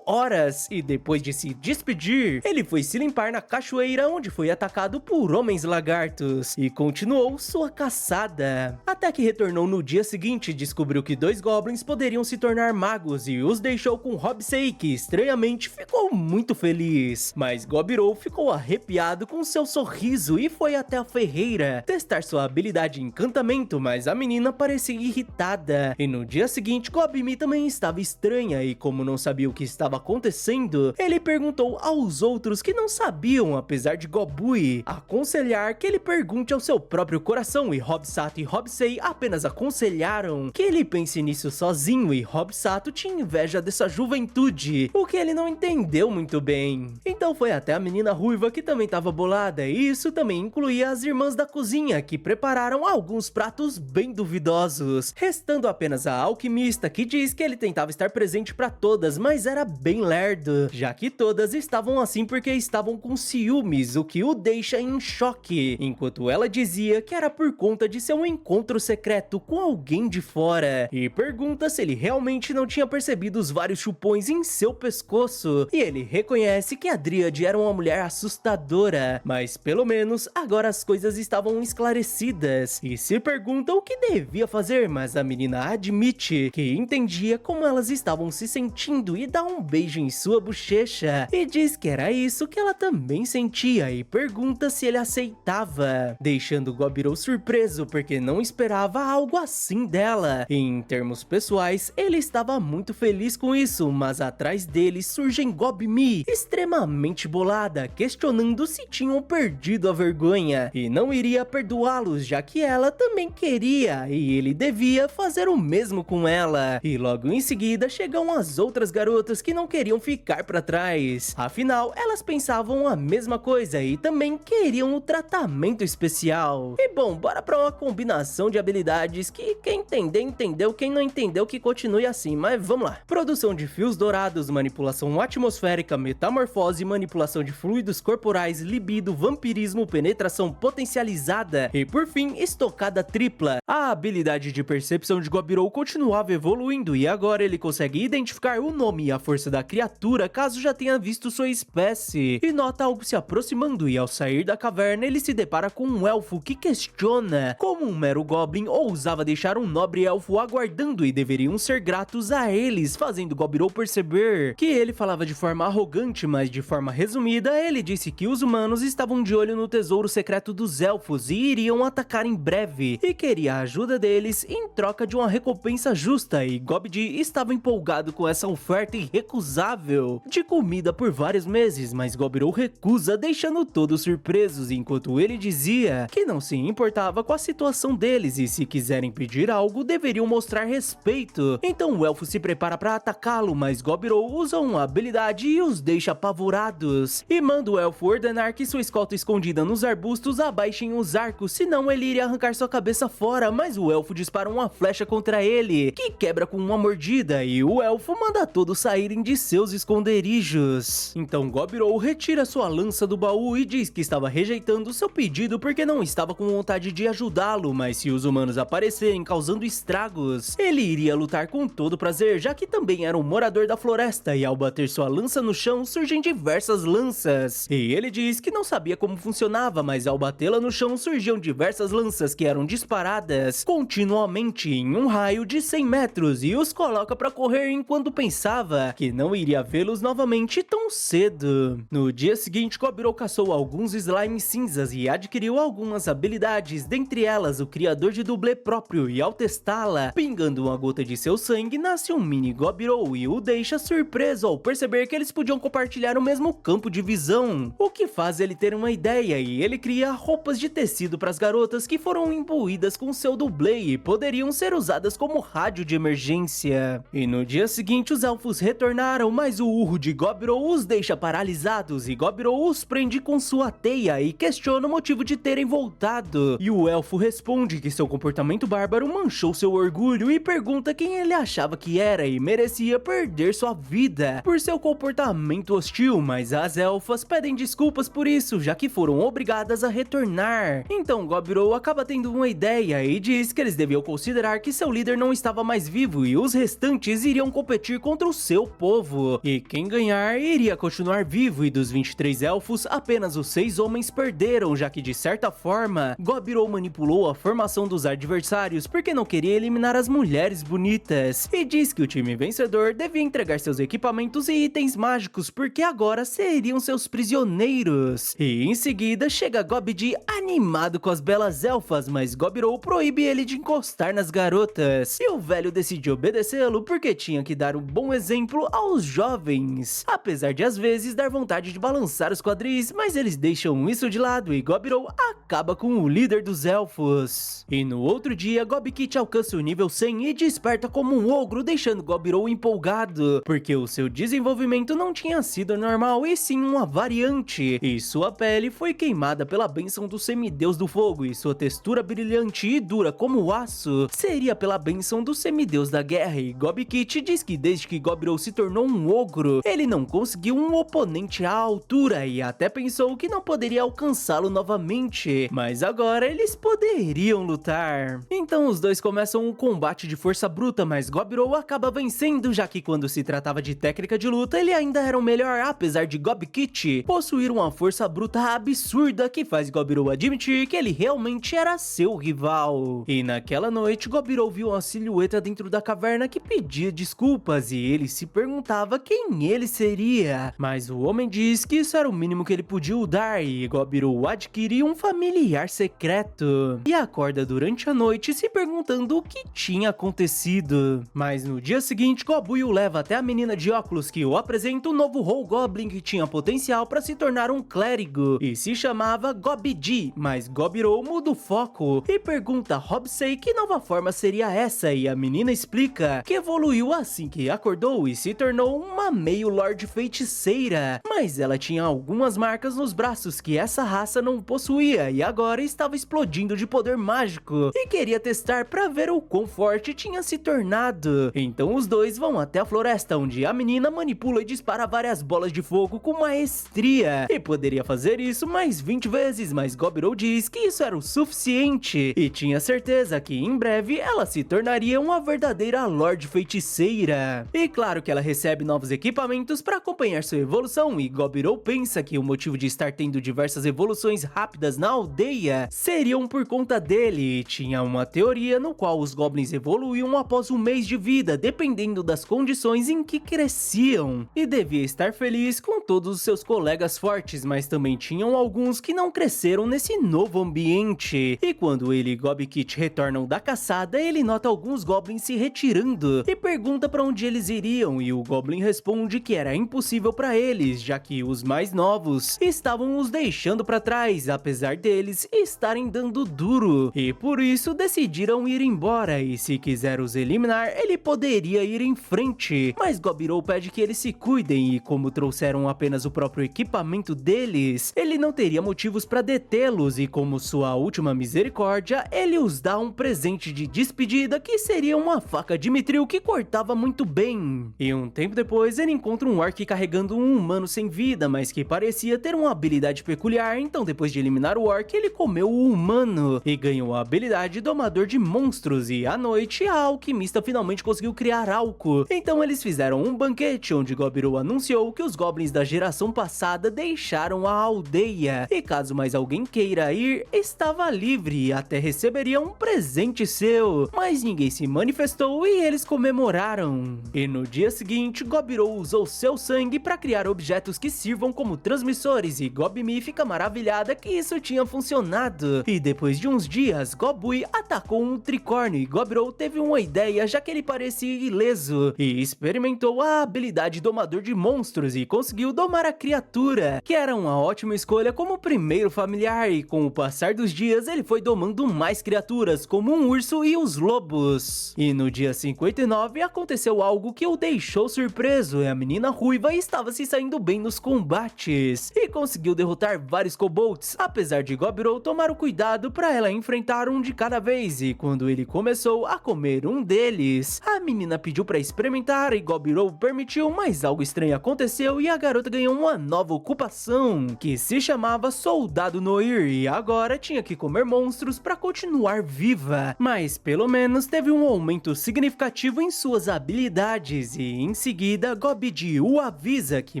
horas, e depois de se despedir, ele foi se limpar na cachoeira onde foi atacado por homens lagartos, e continuou sua caçada, até que retornou no dia seguinte e descobriu que 2 goblins poderiam se tornar magos e os deixou com Hobsei, que estranhamente ficou muito feliz. Mas Gobirou ficou arrepiado com seu sorriso e foi até a ferreira testar sua habilidade encantamento, mas a menina parecia irritada. E no dia seguinte Gobmi também estava estranha e como não sabia o que estava acontecendo, ele perguntou aos outros que não sabiam, apesar de Gobui aconselhar que ele pergunte ao seu próprio coração, e Hobsato e Hobsei apenas aconselharam que ele pense nisso sozinho, e Hobsato tinha inveja dessa juventude, o que ele não entendeu muito bem. Então foi até a menina ruiva que também estava bolada, e isso também incluía as irmãs da cozinha que prepararam alguns pratos bem duvidosos, restando apenas a alquimista que diz que ele tentava estar presente para todas, mas era bem lerdo, já que todas estavam assim porque estavam com ciúmes, o que o deixa em choque, enquanto ela dizia que era por conta de seu encontro secreto com alguém de fora, e pergunta se ele realmente não tinha percebido os vários chupões em seu pescoço, e ele reconhece que a Dríade era uma mulher assustadora, mas pelo menos agora as coisas estavam esclarecidas, e se pergunta o que devia fazer, mas a menina admite que entendia como elas estavam se sentindo e dá um beijo em sua bochecha, e diz que era isso que ela também sentia, e pergunta se ele aceitava, deixando Gobirou surpreso porque não esperava algo assim dela. Em termos pessoais, ele estava muito feliz com isso, mas atrás dele surgem Gobmi, extremamente bolada, questionando se tinham perdido a vergonha, e não iria perdoá-los, já que ela também queria, e ele devia fazer o mesmo com ela. E logo em seguida chegam as outras garotas que não queriam ficar para trás, afinal elas pensavam a mesma coisa e também queriam o tratamento especial. E bom, bora para uma combinação de habilidades habilidades que quem entender, entendeu, quem não entendeu que continue assim, mas vamos lá. Produção de fios dourados, manipulação atmosférica, metamorfose, manipulação de fluidos corporais, libido, vampirismo, penetração potencializada e por fim, estocada tripla. A habilidade de percepção de Gobirou continuava evoluindo e agora ele consegue identificar o nome e a força da criatura caso já tenha visto sua espécie, e nota algo se aproximando, e ao sair da caverna ele se depara com um elfo que questiona como um mero goblin ousava deixar um nobre elfo aguardando e deveriam ser gratos a eles, fazendo Gobirou perceber que ele falava de forma arrogante, mas de forma resumida ele disse que os humanos estavam de olho no tesouro secreto dos elfos e iriam atacar em breve, e queria a ajuda deles em troca de uma recompensa justa, e Gobdi estava empolgado com essa oferta irrecusável de comida por vários meses, mas Gobirou recusa, deixando todos surpresos, enquanto ele dizia que não se importava com a situação deles e se quiserem pedir algo, deveriam mostrar respeito. Então o elfo se prepara para atacá-lo, mas Gobirou usa uma habilidade e os deixa apavorados, e manda o elfo ordenar que sua escolta escondida nos arbustos abaixem os arcos, senão ele iria arrancar sua cabeça fora, mas o elfo dispara uma flecha contra ele, que quebra com uma mordida, e o elfo manda todos saírem de seus esconderijos. Então Gobirou retira sua lança do baú e diz que estava rejeitando seu pedido porque não estava com vontade de ajudá-lo, mas se os humanos aparecerem causando estragos, ele iria lutar com todo prazer, já que também era um morador da floresta, e ao bater sua lança no chão surgem diversas lanças, e ele diz que não sabia como funcionava, mas ao batê-la no chão surgiam diversas lanças que eram disparadas continuamente em um raio de 100 metros e os coloca para correr enquanto pensava que não iria vê-los novamente tão cedo. No dia seguinte, Gobirou caçou alguns slimes cinzas e adquiriu algumas habilidades, dentre elas o criador de dublê próprio, e ao testá-la, pingando uma gota de seu sangue, nasce um mini Gobirou e o deixa surpreso ao perceber que eles podiam compartilhar o mesmo campo de visão, o que faz ele ter uma ideia, e ele cria roupas de tecido para as garotas que foram imbuídas com seu dublê e poderiam ser usadas como rádio de emergência. E no dia seguinte os elfos retornaram, mas o urro de Gobirou os deixa paralisados, e Gobirou os prende com sua teia e questiona o motivo de terem voltado, e o elfo responde que seu comportamento bárbaro manchou seu orgulho e pergunta quem ele achava que era e merecia perder sua vida por seu comportamento hostil, mas as elfas pedem desculpas por isso, já que foram obrigadas a retornar. Então Gobirou acaba tendo uma ideia e diz que eles deviam considerar que seu líder não estava mais vivo e os restantes iriam competir contra o seu povo, e quem ganhar iria continuar vivo, e dos 23 elfos, apenas os 6 homens perderam, já que de certa forma, Gobirou manipulou a formação dos adversários porque não queria eliminar as mulheres bonitas, e diz que o time vencedor devia entregar seus equipamentos e itens mágicos porque agora seriam seus prisioneiros. E em seguida chega Gobdi animado com as belas elfas, mas Gobirou proíbe ele de encostar nas garotas, e o velho decide obedecê-lo porque tinha que dar um bom exemplo aos jovens, apesar de às vezes dar vontade de balançar os quadris, mas eles deixam isso de lado e Gobirou acaba com o líder dos elfos. E no outro dia, Gobkit alcança o nível 100 e desperta como um ogro, deixando Gobirou empolgado, porque o seu desenvolvimento não tinha sido normal e sim uma variante, e sua pele foi queimada pela bênção do semideus do fogo, e sua textura brilhante e dura como aço seria pela bênção do semideus da guerra, e Gobkit diz que desde que Gobirou se tornou um ogro, ele não conseguiu um oponente à altura e até pensou que não poderia alcançá-lo novamente, mas agora eles poderiam lutar. Então os dois começam um combate de força bruta, mas Gobirou acaba vencendo, já que quando se tratava de técnica de luta, ele ainda era o melhor, apesar de Gobkit possuir uma força bruta absurda que faz Gobirou admitir que ele realmente era seu rival. E naquela noite, Gobirou viu uma silhueta dentro da caverna que pedia desculpas, e ele se perguntava quem ele seria, mas o homem diz que isso era o mínimo que ele podia dar, e Gobirou adquire um familiar secreto, e acorda durante a noite se perguntando o que tinha acontecido. Mas no dia seguinte, Gobu o leva até a menina de óculos, que o apresenta um novo Hobgoblin que tinha potencial para se tornar um clérigo, e se chamava Gobdi, mas Gobirou muda o foco e pergunta a Hobsei que nova forma seria essa, e a menina explica que evoluiu assim que acordou e se tornou uma meio Lorde Feiticeira, mas ela tinha algumas marcas nos braços que essa raça não possuía e agora estava explodindo de poder mágico, e queria testar para ver o quão forte tinha se tornado. Então os dois vão até a floresta, onde a menina manipula e dispara várias bolas de fogo com maestria, e poderia fazer isso mais 20 vezes, mas Gobirou diz que isso era o suficiente, e tinha certeza que em breve ela se tornaria uma verdadeira Lorde Feiticeira. E claro que ela recebe novos equipamentos para acompanhar sua evolução, e Gobirou pensa que o motivo de estar tendo diversas evoluções rápidas na aldeia seriam por conta dele. Tinha uma teoria no qual os goblins evoluíam após um mês de vida, dependendo das condições em que cresciam, e devia estar feliz com todos os seus colegas fortes, mas também tinham alguns que não cresceram nesse novo ambiente. E quando ele e Gobkit retornam da caçada, ele nota alguns goblins se retirando e pergunta para onde eles iriam, e o goblin responde que era impossível para eles, já que os mais novos estavam os deixando para trás, apesar deles estarem dando duro, e por isso decidiram ir embora, e se quiser os eliminar, ele poderia ir em frente, mas Gobirou pede que eles se cuidem, e como trouxeram apenas o próprio equipamento deles, ele não teria motivos para detê-los, e como sua última misericórdia, ele os dá um presente de despedida que seria uma faca de mitril que cortava muito bem. E um tempo depois, ele encontra um orc carregando um humano sem vida, mas que parecia ter uma habilidade peculiar, então depois de eliminar o orc, ele comeu o humano e ganhou a habilidade Domador de Monstros, e à noite a alquimista finalmente conseguiu criar álcool. Então eles fizeram um banquete onde Gobirou anunciou que os goblins da geração passada deixaram a aldeia, e caso mais alguém queira ir, estava livre e até receberia um presente seu, mas ninguém se manifestou e eles comemoraram. E no dia seguinte, Gobirou usou seu sangue para criar objetos que sirvam como transmissores, e Gobmi fica maravilhada que isso tinha funcionado. E depois de uns dias, Gobui atacou um tricórnio, e Gobirou teve uma ideia, já que ele parecia ileso, e experimentou a habilidade Domador de Monstros e conseguiu domar a criatura, que era uma ótima escolha como primeiro familiar, e com o passar dos dias ele foi domando mais criaturas, como um urso e os lobos. E no dia 59 aconteceu algo que o deixou surpreso, e a menina ruiva estava se saindo bem nos combates, e conseguiu derrotar vários kobolds, apesar de Gobirou tomar o cuidado para ela enfrentar um de cada vez, e quando ele começou a comer um deles, a menina pediu para experimentar e Gobirou permitiu, mas algo estranho aconteceu e a garota ganhou uma nova ocupação, que se chamava Soldado Noir, e agora tinha que comer monstros para continuar viva, mas pelo menos teve um aumento significativo em suas habilidades, e em seguida Gobidi o avisa que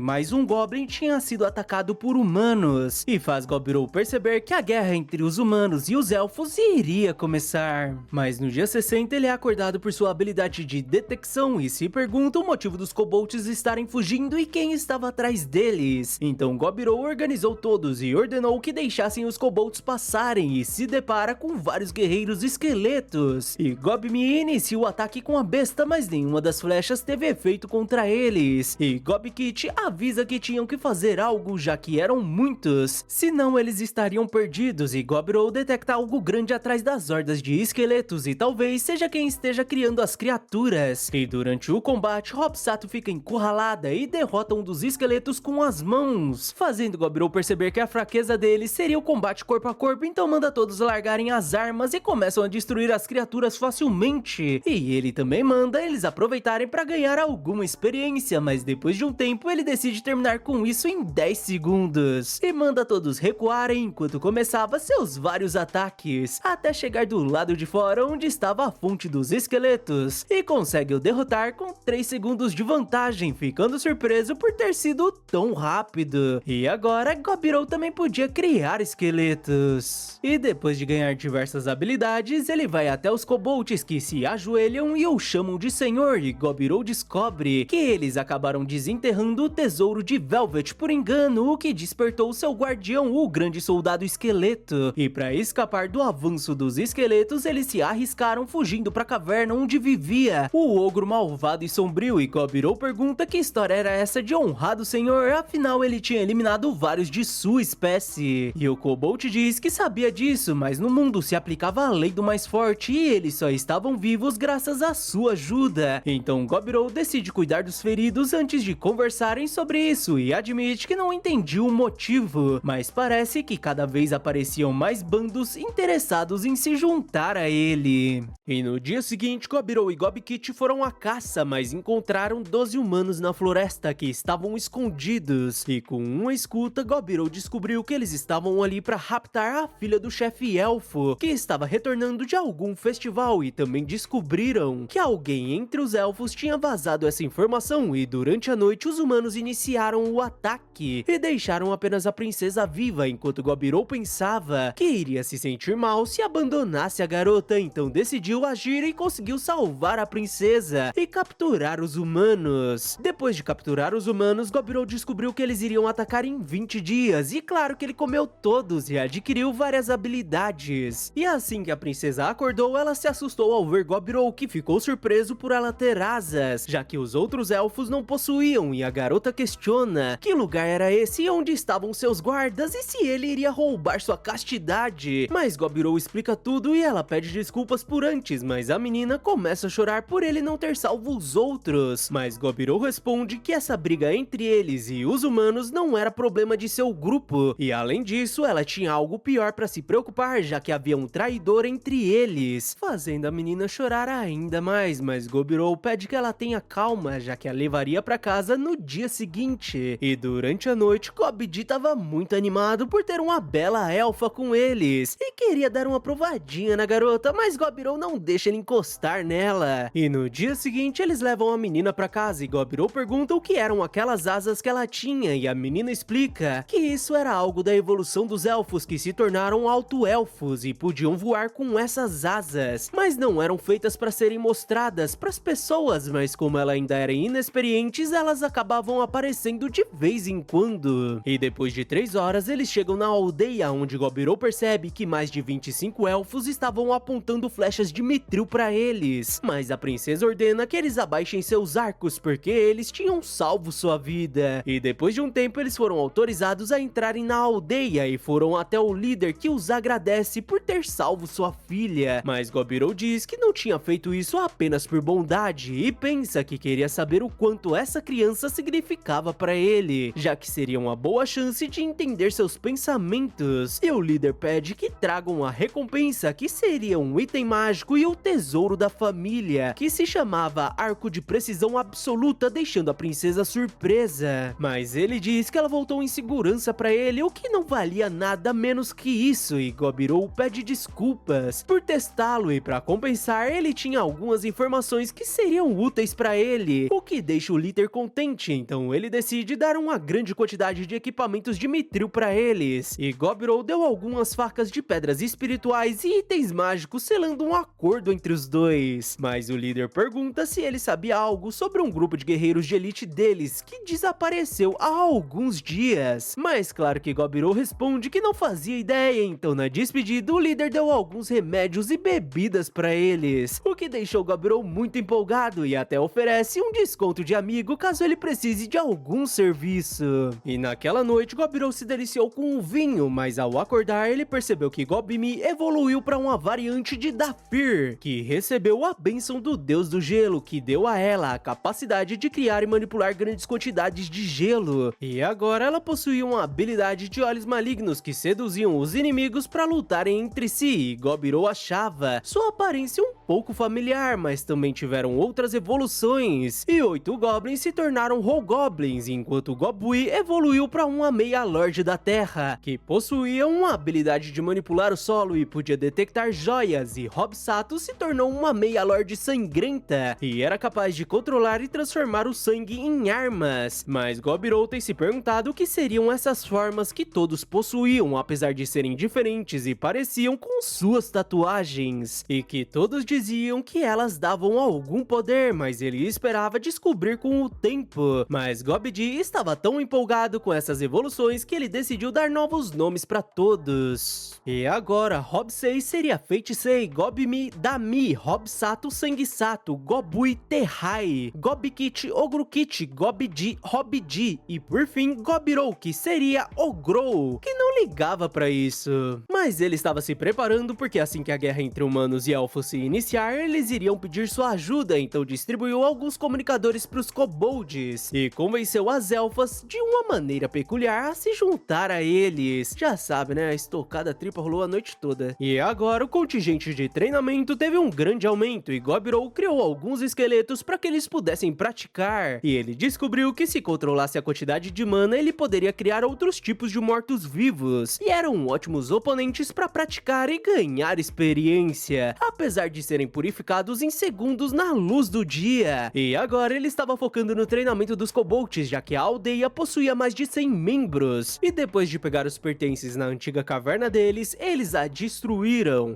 mais um goblin tinha sido atacado por humanos, e faz Gobirou perceber que a guerra entre os humanos e os elfos iria começar. Mas no dia 60 ele é acordado por sua habilidade de detecção e se pergunta o motivo dos kobolds estarem fugindo e quem estava atrás deles. Então Gobirou organizou todos e ordenou que deixassem os kobolds passarem, e se depara com vários guerreiros esqueletos. E Gobmi inicia o ataque com a besta, mas nenhuma das flechas teve efeito contra eles. E Gobkit avisa que tinham que fazer algo, já que eram muitos, senão eles estariam perdidos, e Gobirou detecta algo grande atrás das hordas de esqueletos, e talvez seja quem esteja criando as criaturas. E durante o combate, Hobsato fica encurralada e derrota um dos esqueletos com as mãos, fazendo Gobirou perceber que a fraqueza dele seria o combate corpo a corpo, então manda todos largarem as armas e começam a destruir as criaturas facilmente. E ele também manda eles aproveitarem para ganhar alguma experiência, mas depois de um tempo ele decide terminar com isso em 10 segundos, e manda todos recuarem enquanto começava seus vários ataques, até chegar do lado de fora onde estava a fonte dos esqueletos, e consegue o derrotar com 3 segundos de vantagem, ficando surpreso por ter sido tão rápido. E agora Gobirou também podia criar esqueletos. E depois de ganhar diversas habilidades, ele vai até os kobolds que se ajoelham e o chamam de senhor, e Gobirou descobre que eles acabaram desenterrando o tesouro de Velvet por engano, o que despertou seu guardião, o grande soldado esqueleto. E para escapar do avanço dos esqueletos, eles se arriscaram fugindo para a caverna onde vivia o ogro malvado e sombrio, e Gobirou pergunta que história era essa de honrado senhor, afinal ele tinha eliminado vários de sua espécie. E o kobold diz que sabia disso, mas no mundo se aplicava a lei do mais forte e eles só estavam vivos graças à sua ajuda. Então Gobirou decide cuidar dos feridos antes de conversarem sobre isso e admite que não entendia o motivo, mas parece que cada vez apareciam mais bandos interessados em se juntar a ele. E no dia seguinte, Gobirou e Gobkit foram à caça, mas encontraram 12 humanos na floresta que estavam escondidos. E com uma escuta, Gobirou descobriu que eles estavam ali para raptar a filha do chefe elfo, que estava retornando de algum festival, e também descobriram que alguém entre os elfos tinha vazado essa informação, e durante a noite os humanos iniciaram o ataque e deixaram apenas a princesa viva, enquanto Gobirou pensava que iria se sentir mal se abandonasse a garota, então decidiu agir e conseguiu salvar a princesa e capturar os humanos. Depois de capturar os humanos, Gobirou descobriu que eles iriam atacar em 20 dias, e claro que ele comeu todos e adquiriu várias habilidades. E assim que a princesa acordou, ela se assustou ao ver Gobirou, que ficou surpreso por ela ter asas, já que os outros elfos não possuíam, e a garota questiona que lugar era esse e onde estavam seus guardas e se ele iria roubar sua castidade. Mas Gobirou explica tudo e ela pede desculpas por antes, mas a menina começa a chorar por ele não ter salvo os outros. Mas Gobirou responde que essa briga entre eles e os humanos não era problema de seu grupo, e além disso, ela tinha algo pior para se preocupar, já que havia um traidor entre eles, fazendo a menina chorar ainda mais. Mas Gobirou pede que ela tenha calma, já que a levaria para casa no dia seguinte. E durante a noite, Gobdi estava muito animado por ter uma bela elfa com eles e queria dar uma provadinha na garota, mas Gobirou não deixa ele encostar nela. E no dia seguinte, eles levam a menina para casa e Gobirou pergunta o que eram aquelas asas que ela tinha, e a menina explica que isso era algo da evolução dos elfos, que se tornaram alto-elfos e podiam voar com essas asas, mas não eram feitas para serem mostradas para as pessoas, mas como elas ainda eram inexperientes, elas acabavam aparecendo de vez em quando. E depois de 3 horas, eles chegam na aldeia, onde Gobirou percebe que mais de 25 elfos estavam apontando flechas de mitril para eles, mas a princesa ordena que eles abaixem seus arcos, porque eles tinham salvo sua vida. E depois de um tempo, eles foram autorizados a entrarem na aldeia e foram até o líder, que os agradece por ter salvo sua filha. Mas Gobirou diz que não tinha feito isso apenas por bondade e pensa que queria saber o quanto essa criança significava para ele, já que seria uma boa chance de entender seus pensamentos. E o líder pede que tragam a recompensa, que seria um item mágico e o tesouro da família, que se chamava Arco de Precisão Absoluta, deixando a princesa surpresa. Mas ele diz que ela voltou em segurança para ele, o que não valia nada menos que isso, e Gobirou pede desculpas por testá-lo, e para compensar, ele tinha algumas informações que seriam úteis para ele, o que deixa o líder contente, então ele decide dar uma grande quantidade de equipamentos de mitril para eles, e Gobirou deu algumas facas de pedras espirituais e itens mágicos, selando um acordo entre os dois. Mas o líder pergunta se ele sabia algo sobre um grupo de guerreiros de elite deles que desapareceu há alguns dias, mas claro que Gobirou responde que não fazia ideia, então na despedida o líder deu alguns remédios e bebidas para eles, o que deixou Gobirou muito empolgado e até oferece um desconto de amigo caso ele precise de algum serviço. E naquela noite Gobirou se deliciou com o vinho, mas ao acordar ele percebeu que Gobmi evoluiu para uma variante de Dafir, que recebeu a bênção do deus do gelo, que deu a ela a capacidade de criar e manipular grandes quantidades de gelo, e agora ela possuía uma habilidade de olhos malignos que seduziam os inimigos para lutarem entre si, e Gobirou achava sua aparência um pouco familiar, mas também tiveram outras evoluções, e 8 goblins se tornaram Hobgoblins, enquanto Gobui evoluiu para uma meia lorde da terra, que possuía uma habilidade de manipular o solo e podia detectar joias, e Hobsato se tornou uma meia lorde sangrenta, e era capaz de controlar e transformar o sangue em armas. Mas Gobirou tem se perguntado o que seriam essas formas que todos possuíam, apesar de serem diferentes e pareciam com suas tatuagens, e que todos diziam que elas davam algum poder, mas ele esperava descobrir com o tempo. Mas Gobdi estava tão empolgado com essas evoluções que ele decidiu dar novos nomes para todos. E agora, Hobsei seria Feitiçei, Gobmi, Dami, Hobsato, Sanguesato, Gobui, Terrai, Gobkit, Ogrokit, Gobdi, Hobdi e por fim Gobirou, que seria Ogrou, que não ligava para isso. Mas ele estava se preparando porque assim que a guerra entre humanos e elfos se iniciar, eles iriam pedir sua ajuda, então distribuiu alguns comunicadores para os kobolds e convenceu as elfas de uma maneira peculiar a se juntar a eles. Já sabe, né? A estocada tripla rolou a noite toda. E E agora o contingente de treinamento teve um grande aumento e Gobirou criou alguns esqueletos para que eles pudessem praticar. E ele descobriu que se controlasse a quantidade de mana, ele poderia criar outros tipos de mortos-vivos. E eram ótimos oponentes para praticar e ganhar experiência, apesar de serem purificados em segundos na luz do dia. E agora ele estava focando no treinamento dos kobolds, já que a aldeia possuía mais de 100 membros. E depois de pegar os pertences na antiga caverna deles, eles a destruíram,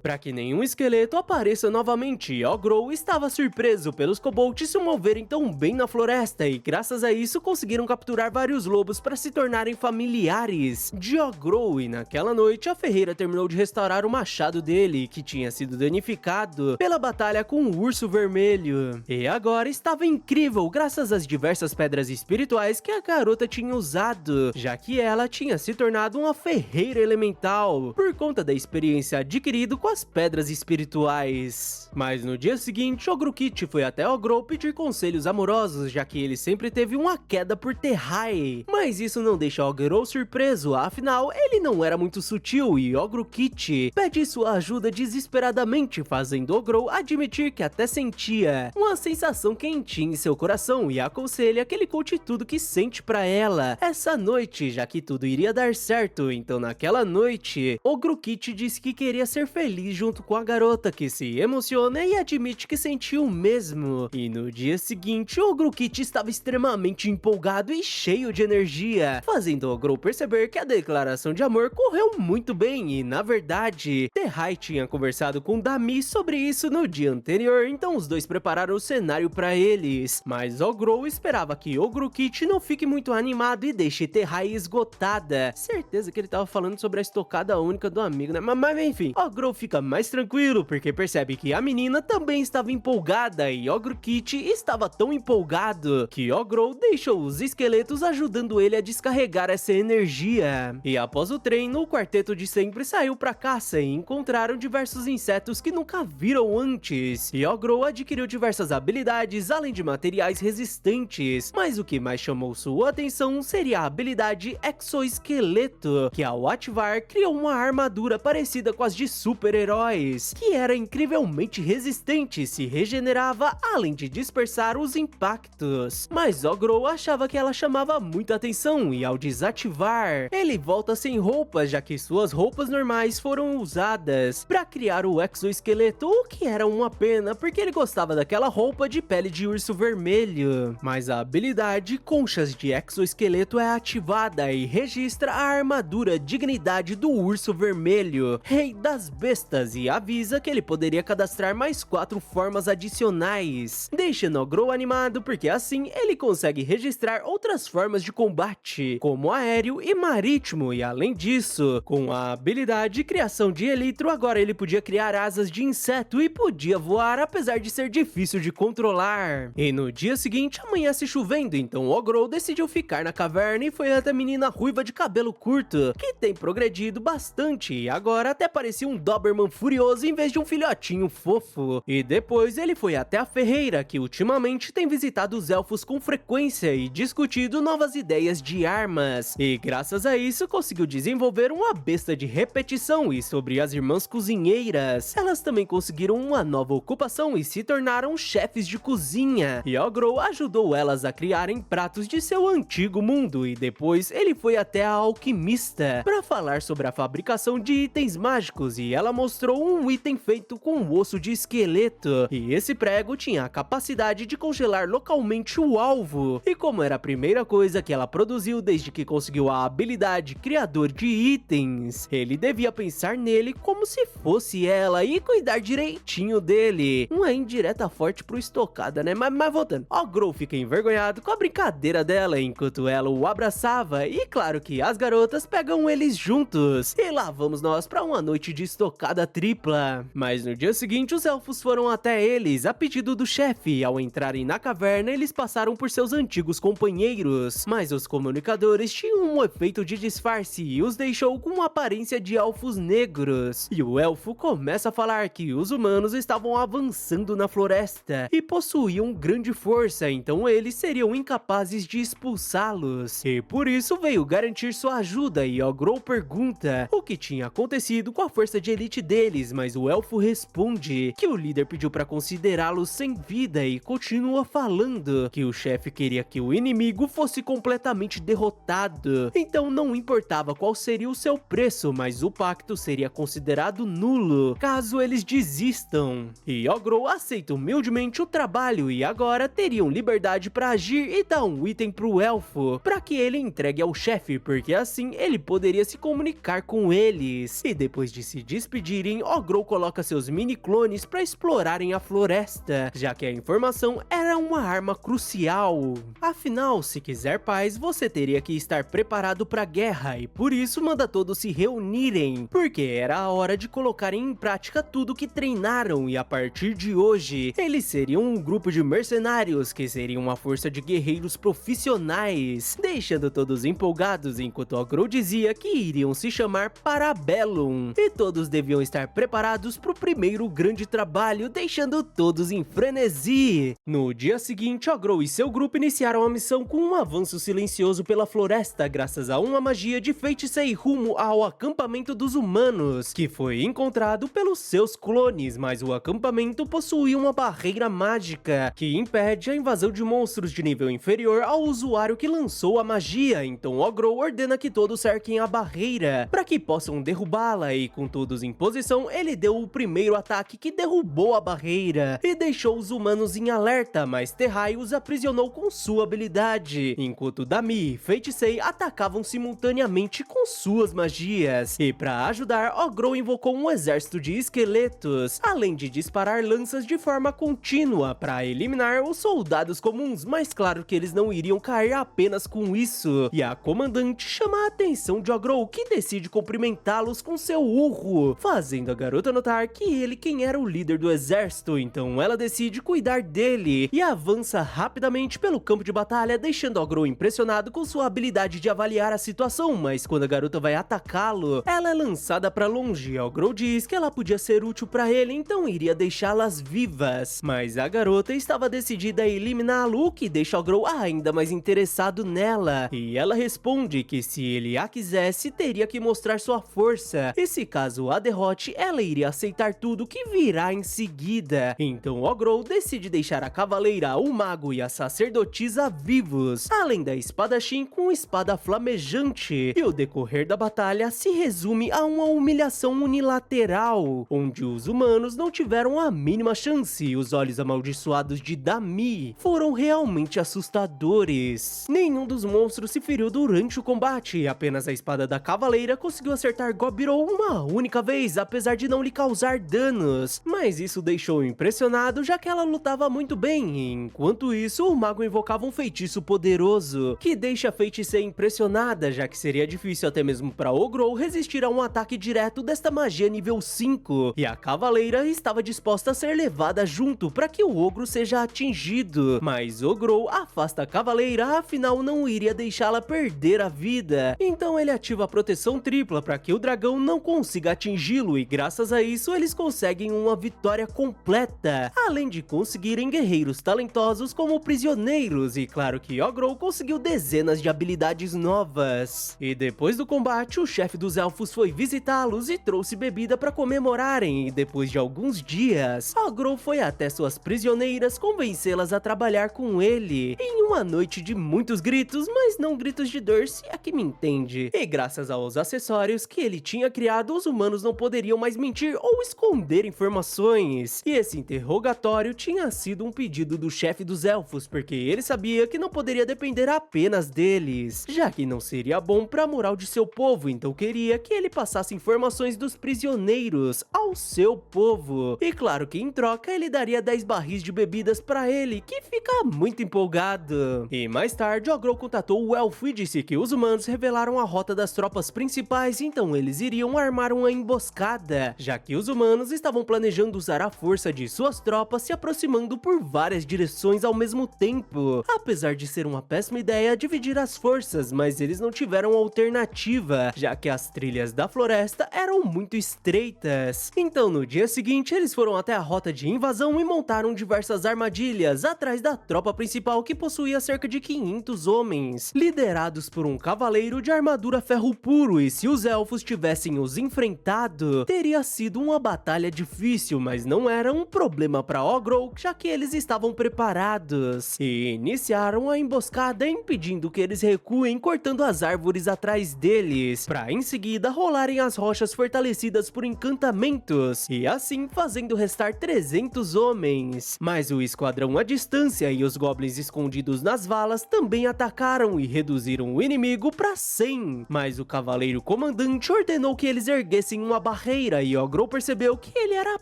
para que nenhum esqueleto apareça novamente. E Ogrou estava surpreso pelos kobolds se moverem tão bem na floresta, e graças a isso conseguiram capturar vários lobos para se tornarem familiares de Ogrou. E naquela noite a ferreira terminou de restaurar o machado dele, que tinha sido danificado pela batalha com o urso vermelho. E agora estava incrível graças às diversas pedras espirituais que a garota tinha usado, já que ela tinha se tornado uma ferreira elemental por conta da experiência adquirida com as pedras espirituais. Mas no dia seguinte, Ogrokit foi até Ogrou pedir conselhos amorosos, já que ele sempre teve uma queda por Terrai. Mas isso não deixa Ogrou surpreso, afinal ele não era muito sutil, e Ogrokit pede sua ajuda desesperadamente, fazendo Ogrou admitir que até sentia uma sensação quentinha em seu coração, e aconselha que ele conte tudo que sente pra ela essa noite, já que tudo iria dar certo. Então naquela noite, Ogrokit disse que queria ser feliz junto com a garota, que se emociona e admite que sentiu o mesmo. E no dia seguinte, Ogrokit estava extremamente empolgado e cheio de energia, fazendo Ogrou perceber que a declaração de amor correu muito bem. E na verdade, Terrai tinha conversado com Dami sobre isso no dia anterior, então os dois prepararam o cenário para eles. Mas Ogrou esperava que Ogrokit não fique muito animado e deixe Terrai esgotada. Certeza que ele tava falando sobre a estocada única do amigo, né? Mas enfim, Ogrou fica mais tranquilo porque percebe que a menina também estava empolgada, e Ogrokit estava tão empolgado que Ogrou deixou os esqueletos ajudando ele a descarregar essa energia. E após o treino, o quarteto de sempre saiu pra caça e encontraram diversos insetos que nunca viram antes. E Ogrou adquiriu diversas habilidades além de materiais resistentes, mas o que mais chamou sua atenção seria a habilidade Exoesqueleto, que ao ativar criou uma armadura parecida com as de super-heróis, que era incrivelmente resistente, se regenerava além de dispersar os impactos. Mas Ogrou achava que ela chamava muita atenção, e ao desativar, ele volta sem roupas, já que suas roupas normais foram usadas para criar o exoesqueleto, o que era uma pena porque ele gostava daquela roupa de pele de urso vermelho. Mas a habilidade Conchas de Exoesqueleto é ativada e registra a armadura dignidade do urso vermelho, rei das bestas, e avisa que ele poderia cadastrar mais 4 formas adicionais, deixando Ogrou animado porque assim ele consegue registrar outras formas de combate, como aéreo e marítimo. E além disso, com a habilidade Criação de Elitro, agora ele podia criar asas de inseto e podia voar, apesar de ser difícil de controlar. E no dia seguinte amanhece chovendo, então Ogrou decidiu ficar na caverna e foi até a menina ruiva de cabelo curto, que tem progredido bastante e agora até parecia um Doberman furioso em vez de um filhotinho fofo. E depois ele foi até a ferreira, que ultimamente tem visitado os elfos com frequência e discutido novas ideias de armas, e graças a isso conseguiu desenvolver uma besta de repetição. E sobre as irmãs cozinheiras, elas também conseguiram uma nova ocupação e se tornaram chefes de cozinha, e Ogrou ajudou elas a criarem pratos de seu antigo mundo. E depois ele foi até a alquimista para falar sobre a fabricação de itens mágicos, e ela mostrou um item feito com osso de esqueleto, e esse prego tinha a capacidade de congelar localmente o alvo. E como era a primeira coisa que ela produziu desde que conseguiu a habilidade Criador de Itens, ele devia pensar nele como se fosse ela e cuidar direitinho dele. Uma indireta forte pro estocada, né? Mas voltando, Ogrou fica envergonhado com a brincadeira dela enquanto ela o abraçava, e claro que as garotas pegam eles juntos. E lá vamos nós pra uma noite de estocada tripla. Mas no dia seguinte os elfos foram até eles a pedido do chefe, e ao entrarem na caverna eles passaram por seus antigos companheiros, mas os comunicadores tinham um efeito de disfarce e os deixou com uma aparência de elfos negros. E o elfo começa a falar que os humanos estavam avançando na floresta e possuíam grande força, então eles seriam incapazes de expulsá-los, e por isso veio garantir sua ajuda. E Ogrou pergunta o que tinha acontecido com a força força de elite deles, mas o elfo responde que o líder pediu para considerá-los sem vida e continua falando que o chefe queria que o inimigo fosse completamente derrotado. Então não importava qual seria o seu preço, mas o pacto seria considerado nulo caso eles desistam. E Ogrou aceita humildemente o trabalho e agora teriam liberdade para agir e dar um item pro elfo para que ele entregue ao chefe, porque assim ele poderia se comunicar com eles. E depois de se despedirem, Ogrou coloca seus mini-clones para explorarem a floresta, já que a informação era uma arma crucial. Afinal, se quiser paz, você teria que estar preparado para a guerra e por isso manda todos se reunirem, porque era a hora de colocarem em prática tudo que treinaram e a partir de hoje, eles seriam um grupo de mercenários que seriam uma força de guerreiros profissionais, deixando todos empolgados enquanto Ogrou dizia que iriam se chamar Parabellum e todos deviam estar preparados para o primeiro grande trabalho, deixando todos em frenesi. No dia seguinte, Ogrou e seu grupo iniciaram a missão com um avanço silencioso pela floresta graças a uma magia de feitiçei rumo ao acampamento dos humanos, que foi encontrado pelos seus clones, mas o acampamento possuía uma barreira mágica que impede a invasão de monstros de nível inferior ao usuário que lançou a magia, então Ogrou ordena que todos cerquem a barreira para que possam derrubá-la e com todos em posição, ele deu o primeiro ataque que derrubou a barreira e deixou os humanos em alerta, mas Terrai os aprisionou com sua habilidade, enquanto Dami e Feitiçei atacavam simultaneamente com suas magias. E para ajudar, Ogrou invocou um exército de esqueletos, além de disparar lanças de forma contínua para eliminar os soldados comuns, mas claro que eles não iriam cair apenas com isso. E a comandante chama a atenção de Ogrou, que decide cumprimentá-los com seu urro, fazendo a garota notar que ele quem era o líder do exército, então ela decide cuidar dele e avança rapidamente pelo campo de batalha, deixando Ogrou impressionado com sua habilidade de avaliar a situação, mas quando a garota vai atacá-lo, ela é lançada para longe. Ogrou diz que ela podia ser útil para ele, então iria deixá-las vivas, mas a garota estava decidida a eliminá-lo, o que deixa Ogrou ainda mais interessado nela, e ela responde que se ele a quisesse, teria que mostrar sua força, e se caso a derrote, ela iria aceitar tudo que virá em seguida. Então Ogrou decide deixar a cavaleira, o mago e a sacerdotisa vivos, além da espadachim com espada flamejante, e o decorrer da batalha se resume a uma humilhação unilateral, onde os humanos não tiveram a mínima chance e os olhos amaldiçoados de Dami foram realmente assustadores. Nenhum dos monstros se feriu durante o combate, e apenas a espada da cavaleira conseguiu acertar Gobirou uma única vez, apesar de não lhe causar danos, mas isso deixou impressionado, já que ela lutava muito bem, e enquanto isso o mago invocava um feitiço poderoso, que deixa a Feiticeira impressionada, já que seria difícil até mesmo para Ogrou resistir a um ataque direto desta magia nível 5, e a cavaleira estava disposta a ser levada junto para que o ogro seja atingido, mas Ogrou afasta a cavaleira, afinal não iria deixá-la perder a vida, então ele ativa a proteção tripla para que o dragão não consiga atingi-lo, e graças a isso eles conseguem uma vitória completa, além de conseguirem guerreiros talentosos como prisioneiros, e claro que Ogrou conseguiu dezenas de habilidades novas. E depois do combate, o chefe dos elfos foi visitá-los e trouxe bebida para comemorarem, e depois de alguns dias, Ogrou foi até suas prisioneiras convencê-las a trabalhar com ele, em uma noite de muitos gritos, mas não gritos de dor, se é que me entende. E graças aos acessórios que ele tinha criado, os humanos não poderiam mais mentir ou esconder informações, e esse interrogatório tinha sido um pedido do chefe dos elfos, porque ele sabia que não poderia depender apenas deles, já que não seria bom para a moral de seu povo, então queria que ele passasse informações dos prisioneiros ao seu povo, e claro que em troca ele daria 10 barris de bebidas para ele, que fica muito empolgado. E mais tarde, Ogrou contatou o elfo e disse que os humanos revelaram a rota das tropas principais, então eles iriam armar uma emboscada, já que os humanos estavam planejando usar a força de suas tropas se aproximando por várias várias direções ao mesmo tempo. Apesar de ser uma péssima ideia dividir as forças, mas eles não tiveram alternativa, já que as trilhas da floresta eram muito estreitas. Então no dia seguinte eles foram até a rota de invasão e montaram diversas armadilhas atrás da tropa principal, que possuía cerca de 500 homens, liderados por um cavaleiro de armadura ferro puro, e se os elfos tivessem os enfrentado, teria sido uma batalha difícil, mas não era um problema para Ogrol, já que eles estavam preparados, e iniciaram a emboscada, impedindo que eles recuem, cortando as árvores atrás deles, para em seguida rolarem as rochas fortalecidas por encantamentos, e assim fazendo restar 300 homens. Mas o esquadrão à distância e os goblins escondidos nas valas também atacaram e reduziram o inimigo para 100, mas o cavaleiro comandante ordenou que eles erguessem uma barreira, e Ogrol percebeu que ele era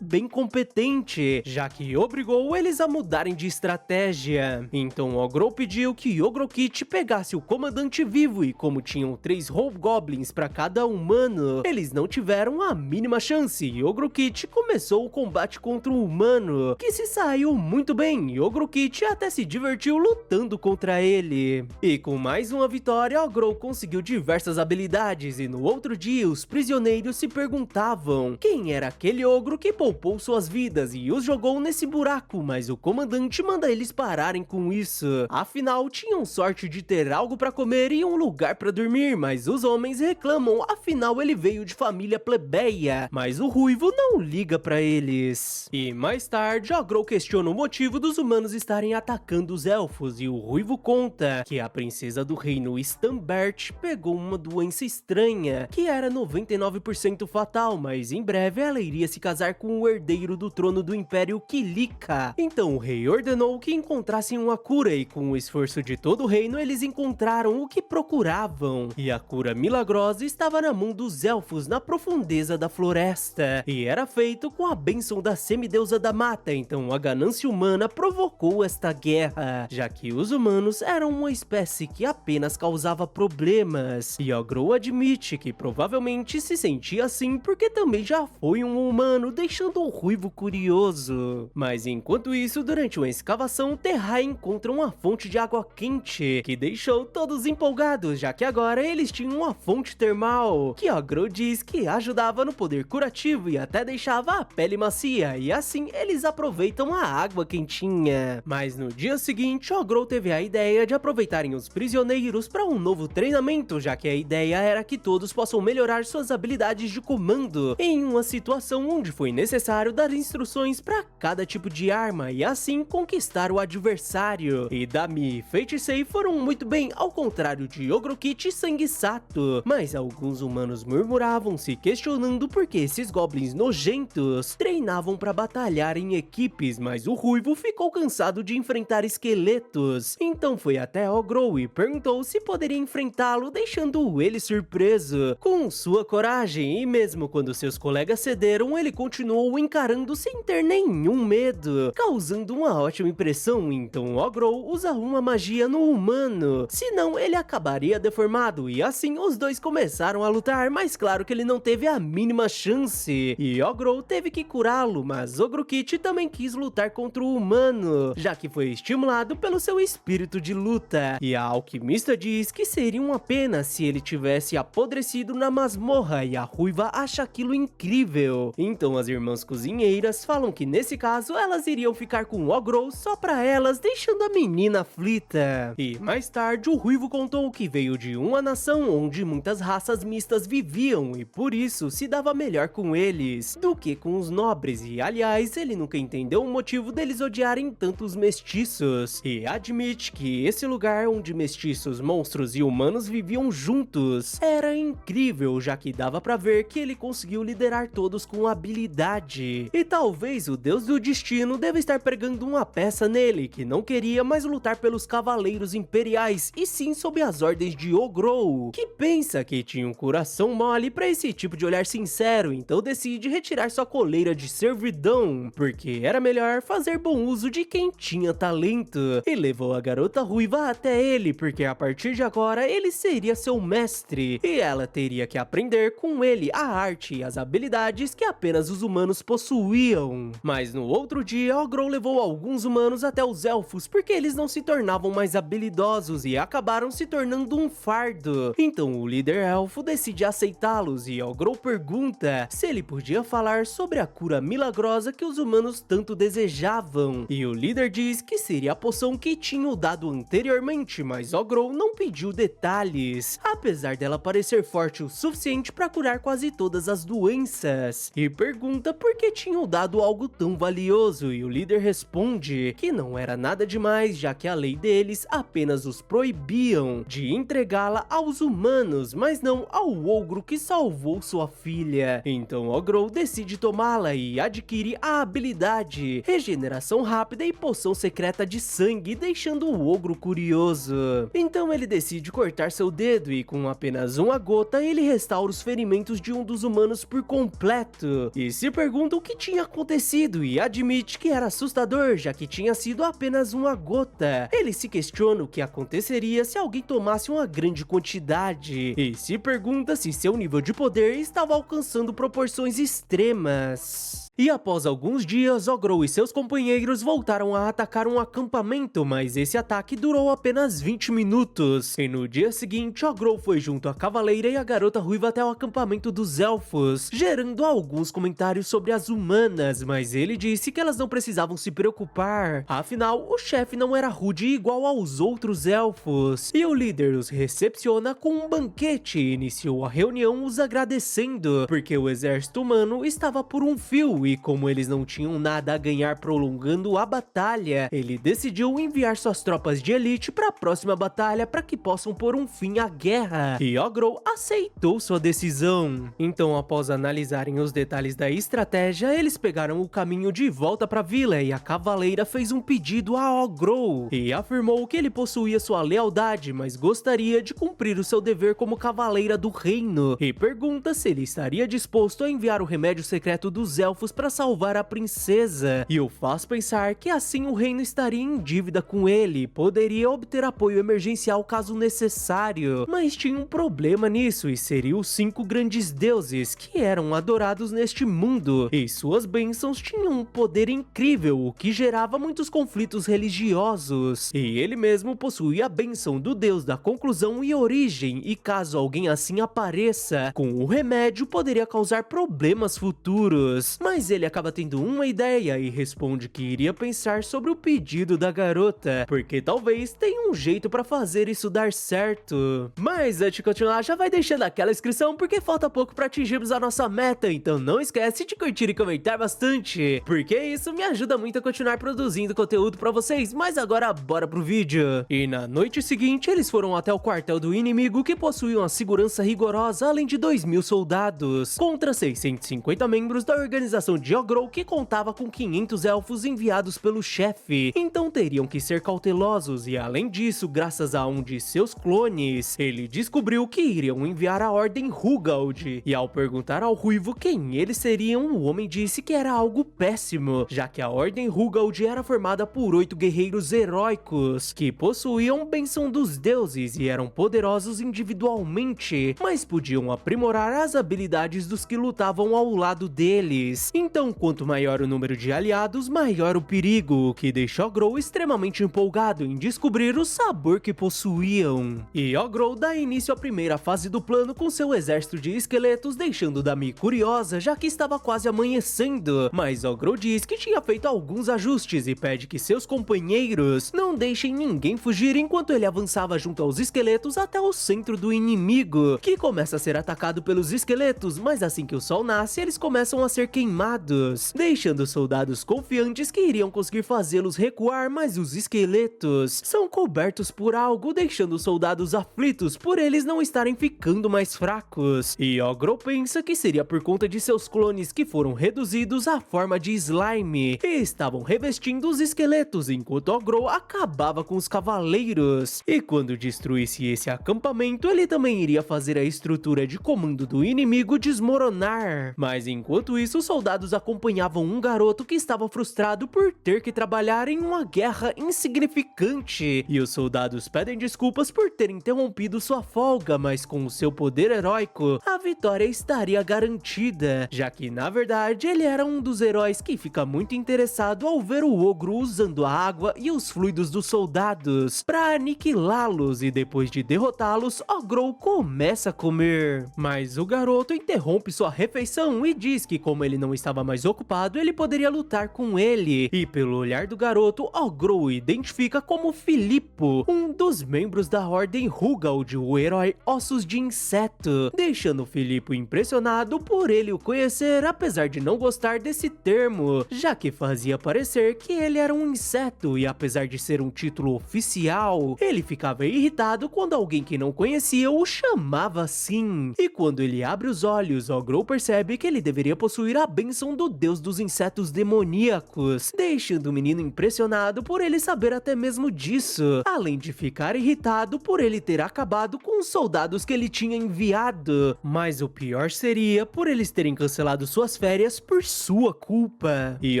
bem competente, já que obrigou eles a mudarem de estratégia. Então Ogrol pediu que Ogrokit pegasse o comandante vivo, e como tinham 3 hobgoblins para cada humano, eles não tiveram a mínima chance, e Ogrokit começou o combate contra o humano, que se saiu muito bem, e Ogrokit até se divertiu lutando contra ele. E com mais uma vitória, Ogrol conseguiu diversas habilidades, e no outro dia os prisioneiros se perguntavam quem era aquele ogro que poupou suas vidas e os jogou nesse buraco, mas o comandante manda eles pararem com isso. Afinal, tinham sorte de ter algo para comer e um lugar para dormir, mas os homens reclamam, afinal ele veio de família plebeia, mas o ruivo não liga para eles. E mais tarde, Ogrol questiona o motivo dos humanos estarem atacando os elfos, e o ruivo conta que a princesa do reino Stambert pegou uma doença estranha, que era 99% fatal, mas em breve ela iria se casar com o herdeiro do trono do Império Kilika. Então o rei ordenou que encontrassem uma cura, e com o esforço de todo o reino eles encontraram o que procuravam, e a cura milagrosa estava na mão dos elfos na profundeza da floresta, e era feito com a bênção da semideusa da mata. Então a ganância humana provocou esta guerra, já que os humanos eram uma espécie que apenas causava problemas, e Ogrol admite que provavelmente se sentia assim porque também já foi um humano, deixando o ruivo curioso. Mas enquanto isso, durante uma escavação, Terrai encontra uma fonte de água quente, que deixou todos empolgados, já que agora eles tinham uma fonte termal, que Ogrol diz que ajudava no poder curativo e até deixava a pele macia, e assim eles aproveitam a água quentinha. Mas no dia seguinte, Ogrol teve a ideia de aproveitarem os prisioneiros para um novo treinamento, já que a ideia era que todos possam melhorar suas habilidades de comando em uma situação onde foi necessário dar instruções para cada tipo de arma e assim conquistar o adversário. E Dami e Feiticeiro foram muito bem, ao contrário de Ogrokit e Sanguessato, mas alguns humanos murmuravam, se questionando por que esses goblins nojentos treinavam para batalhar em equipes, mas o ruivo ficou cansado de enfrentar esqueletos, então foi até Ogrol e perguntou se poderia enfrentá-lo, deixando ele surpreso com sua coragem, e mesmo quando seus colegas cederam, ele continuou encarando sem ter nenhum medo, causando uma ótima impressão. Então Ogrol usa uma magia no humano, senão ele acabaria deformado, e assim os dois começaram a lutar, mas claro que ele não teve a mínima chance, e Ogrol teve que curá-lo, mas Ogrokit também quis lutar contra o humano, já que foi estimulado pelo seu espírito de luta, e a alquimista diz que seria uma pena se ele tivesse apodrecido na masmorra, e a ruiva acha aquilo incrível. Então as irmãs cozinheiras falam que nesse caso elas iriam ficar com Ogrol só pra elas, deixando a menina aflita. E mais tarde o ruivo contou que veio de uma nação onde muitas raças mistas viviam, e por isso se dava melhor com eles do que com os nobres, e aliás ele nunca entendeu o motivo deles odiarem tanto os mestiços, e admite que esse lugar onde mestiços, monstros e humanos viviam juntos era incrível, já que dava pra ver que ele conseguiu liderar todos com habilidade, e talvez o deus do destino deva estar pregando uma peça nele, que não queria mais lutar pelos cavaleiros imperiais, e sim sob as ordens de Ogrol, que pensa que tinha um coração mole pra esse tipo de olhar sincero, então decide retirar sua coleira de servidão, porque era melhor fazer bom uso de quem tinha talento, e levou a garota ruiva até ele, porque a partir de agora ele seria seu mestre, e ela teria que aprender com ele a arte e as habilidades que apenas os humanos possuíam. Mas no outro dia, Ogrol levou alguns humanos até os elfos, porque eles não se tornavam mais habilidosos e acabaram se tornando um fardo. Então o líder elfo decide aceitá-los e Ogrou pergunta se ele podia falar sobre a cura milagrosa que os humanos tanto desejavam. E o líder diz que seria a poção que tinham dado anteriormente, mas Ogrou não pediu detalhes, apesar dela parecer forte o suficiente para curar quase todas as doenças. E pergunta por que tinham dado algo tão valioso, e o líder responde que não era nada demais, já que a lei deles apenas os proibiam de entregá-la aos humanos, mas não ao ogro que salvou sua filha. Então Ogrou decide tomá-la e adquire a habilidade regeneração rápida e poção secreta de sangue, deixando o ogro curioso. Então ele decide cortar seu dedo e com apenas uma gota ele restaura os ferimentos de um dos humanos por completo. E se pergunta o que tinha acontecido e admite que era assustador, já que tinha sido apenas uma gota. Ele se questiona o que aconteceria se alguém tomasse uma grande quantidade e se pergunta se seu nível de poder estava alcançando proporções extremas. E após alguns dias, Ogrou e seus companheiros voltaram a atacar um acampamento, mas esse ataque durou apenas 20 minutos. E no dia seguinte, Ogrou foi junto à cavaleira e a garota ruiva até o acampamento dos elfos, gerando alguns comentários sobre as humanas, mas ele disse que elas não precisavam se preocupar. Afinal, o chefe não era rude igual aos outros elfos. E o líder os recepciona com um banquete e iniciou a reunião os agradecendo, porque o exército humano estava por um fio e como eles não tinham nada a ganhar prolongando a batalha, ele decidiu enviar suas tropas de elite para a próxima batalha para que possam pôr um fim à guerra. E Ogrou aceitou sua decisão. Então, após analisarem os detalhes da estratégia, eles pegaram o caminho de volta para a vila e a cavaleira fez um pedido a Ogrou e afirmou que ele possuía sua lealdade, mas gostaria de cumprir o seu dever como cavaleira do reino e pergunta se ele estaria disposto a enviar o remédio secreto dos elfos para salvar a princesa, e o faz pensar que assim o reino estaria em dívida com ele, poderia obter apoio emergencial caso necessário, mas tinha um problema nisso e seriam os 5 grandes deuses que eram adorados neste mundo, e suas bênçãos tinham um poder incrível, o que gerava muitos conflitos religiosos, e ele mesmo possuía a bênção do deus da conclusão e origem, e caso alguém assim apareça, com o remédio poderia causar problemas futuros, mas ele acaba tendo uma ideia e responde que iria pensar sobre o pedido da garota, porque talvez tenha um jeito pra fazer isso dar certo. Mas antes de continuar, já vai deixando aquela inscrição porque falta pouco pra atingirmos a nossa meta, então não esquece de curtir e comentar bastante, porque isso me ajuda muito a continuar produzindo conteúdo pra vocês. Mas agora bora pro vídeo. E na noite seguinte eles foram até o quartel do inimigo, que possuía uma segurança rigorosa além de 2.000 soldados, contra 650 membros da organização de Ogrou, que contava com 500 elfos enviados pelo chefe, então teriam que ser cautelosos. E além disso, graças a um de seus clones, ele descobriu que iriam enviar a Ordem Hugald, e ao perguntar ao Ruivo quem eles seriam, o homem disse que era algo péssimo, já que a Ordem Hugald era formada por 8 guerreiros heróicos, que possuíam bênção dos deuses e eram poderosos individualmente, mas podiam aprimorar as habilidades dos que lutavam ao lado deles. Então, quanto maior o número de aliados, maior o perigo, o que deixou Ogrou extremamente empolgado em descobrir o sabor que possuíam. E Ogrou dá início à primeira fase do plano com seu exército de esqueletos, deixando Dami curiosa, já que estava quase amanhecendo, mas Ogrou diz que tinha feito alguns ajustes e pede que seus companheiros não deixem ninguém fugir enquanto ele avançava junto aos esqueletos até o centro do inimigo, que começa a ser atacado pelos esqueletos, mas assim que o sol nasce, eles começam a ser queimados, deixando os soldados confiantes que iriam conseguir fazê-los recuar, mas os esqueletos são cobertos por algo, deixando os soldados aflitos por eles não estarem ficando mais fracos. E Ogrou pensa que seria por conta de seus clones que foram reduzidos à forma de slime e estavam revestindo os esqueletos, enquanto Ogrou acabava com os cavaleiros. E quando destruísse esse acampamento, ele também iria fazer a estrutura de comando do inimigo desmoronar. Mas enquanto isso, os soldados soldados acompanhavam um garoto que estava frustrado por ter que trabalhar em uma guerra insignificante, e os soldados pedem desculpas por ter interrompido sua folga, mas com o seu poder heróico, a vitória estaria garantida, já que na verdade ele era um dos heróis que fica muito interessado ao ver o ogro usando a água e os fluidos dos soldados para aniquilá-los, e depois de derrotá-los, Ogrou começa a comer. Mas o garoto interrompe sua refeição e diz que como ele não estava mais ocupado, ele poderia lutar com ele, e pelo olhar do garoto, Ogrou o identifica como Filippo, um dos membros da Ordem Rugald, o herói Ossos de Inseto, deixando Filippo impressionado por ele o conhecer, apesar de não gostar desse termo, já que fazia parecer que ele era um inseto, e apesar de ser um título oficial, ele ficava irritado quando alguém que não conhecia o chamava assim. E quando ele abre os olhos, Ogrou percebe que ele deveria possuir a bênção do deus dos insetos demoníacos, deixando o menino impressionado por ele saber até mesmo disso, além de ficar irritado por ele ter acabado com os soldados que ele tinha enviado. Mas o pior seria por eles terem cancelado suas férias por sua culpa. E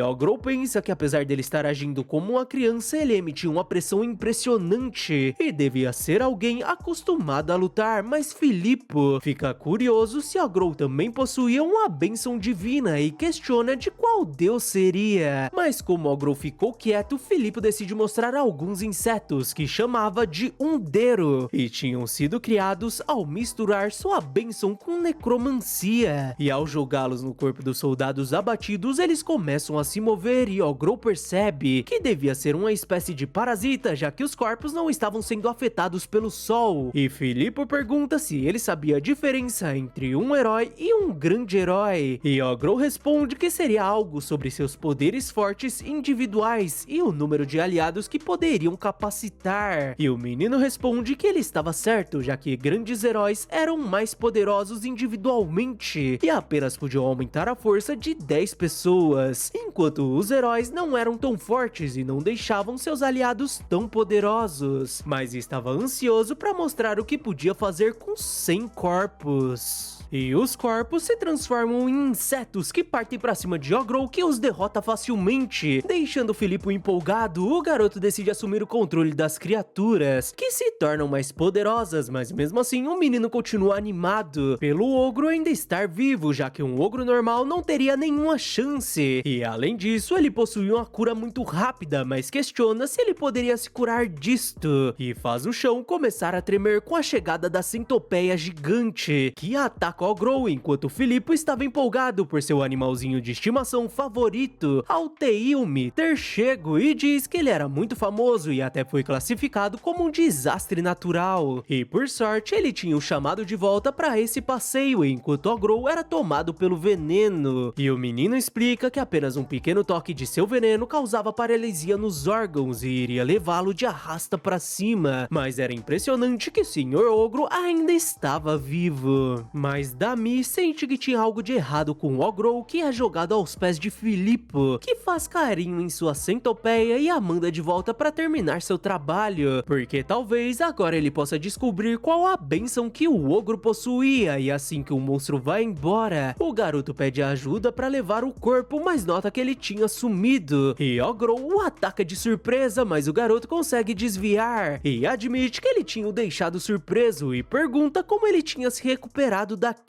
Ogrou pensa que apesar dele estar agindo como uma criança, ele emitiu uma pressão impressionante e devia ser alguém acostumado a lutar, mas Filippo fica curioso se Ogrou também possuía uma bênção divina e questiona de qual deus seria. Mas como Ogrou ficou quieto, Filippo decide mostrar alguns insetos que chamava de Undero e tinham sido criados ao misturar sua bênção com necromancia. E ao jogá-los no corpo dos soldados abatidos, eles começam a se mover, e Ogrou percebe que devia ser uma espécie de parasita, já que os corpos não estavam sendo afetados pelo sol. E Filippo pergunta se ele sabia a diferença entre um herói e um grande herói, e Ogrou responde que seria algo sobre seus poderes fortes individuais e o número de aliados que poderiam capacitar. E o menino responde que ele estava certo, já que grandes heróis eram mais poderosos individualmente e apenas podiam aumentar a força de 10 pessoas, enquanto os heróis não eram tão fortes e não deixavam seus aliados tão poderosos, mas estava ansioso para mostrar o que podia fazer com 100 corpos. E os corpos se transformam em insetos que partem pra cima de Ogrou, que os derrota facilmente. Deixando Filippo empolgado, o garoto decide assumir o controle das criaturas, que se tornam mais poderosas, mas mesmo assim o menino continua animado pelo ogro ainda estar vivo, já que um ogro normal não teria nenhuma chance. E além disso, ele possui uma cura muito rápida, mas questiona se ele poderia se curar disto, e faz o chão começar a tremer com a chegada da centopeia gigante, que ataca Ogrou, enquanto Filippo estava empolgado por seu animalzinho de estimação favorito, Alteilme, ter chego, e diz que ele era muito famoso e até foi classificado como um desastre natural. E por sorte, ele tinha o chamado de volta para esse passeio, enquanto Ogrou era tomado pelo veneno. E o menino explica que apenas um pequeno toque de seu veneno causava paralisia nos órgãos e iria levá-lo de arrasta para cima, mas era impressionante que o Sr. Ogro ainda estava vivo. Mas Dami sente que tinha algo de errado com Ogrou, que é jogado aos pés de Filippo, que faz carinho em sua centopeia e a manda de volta para terminar seu trabalho, porque talvez agora ele possa descobrir qual a bênção que o ogro possuía. E assim que o monstro vai embora, o garoto pede ajuda para levar o corpo, mas nota que ele tinha sumido, e Ogrou o ataca de surpresa, mas o garoto consegue desviar e admite que ele tinha o deixado surpreso e pergunta como ele tinha se recuperado daquilo,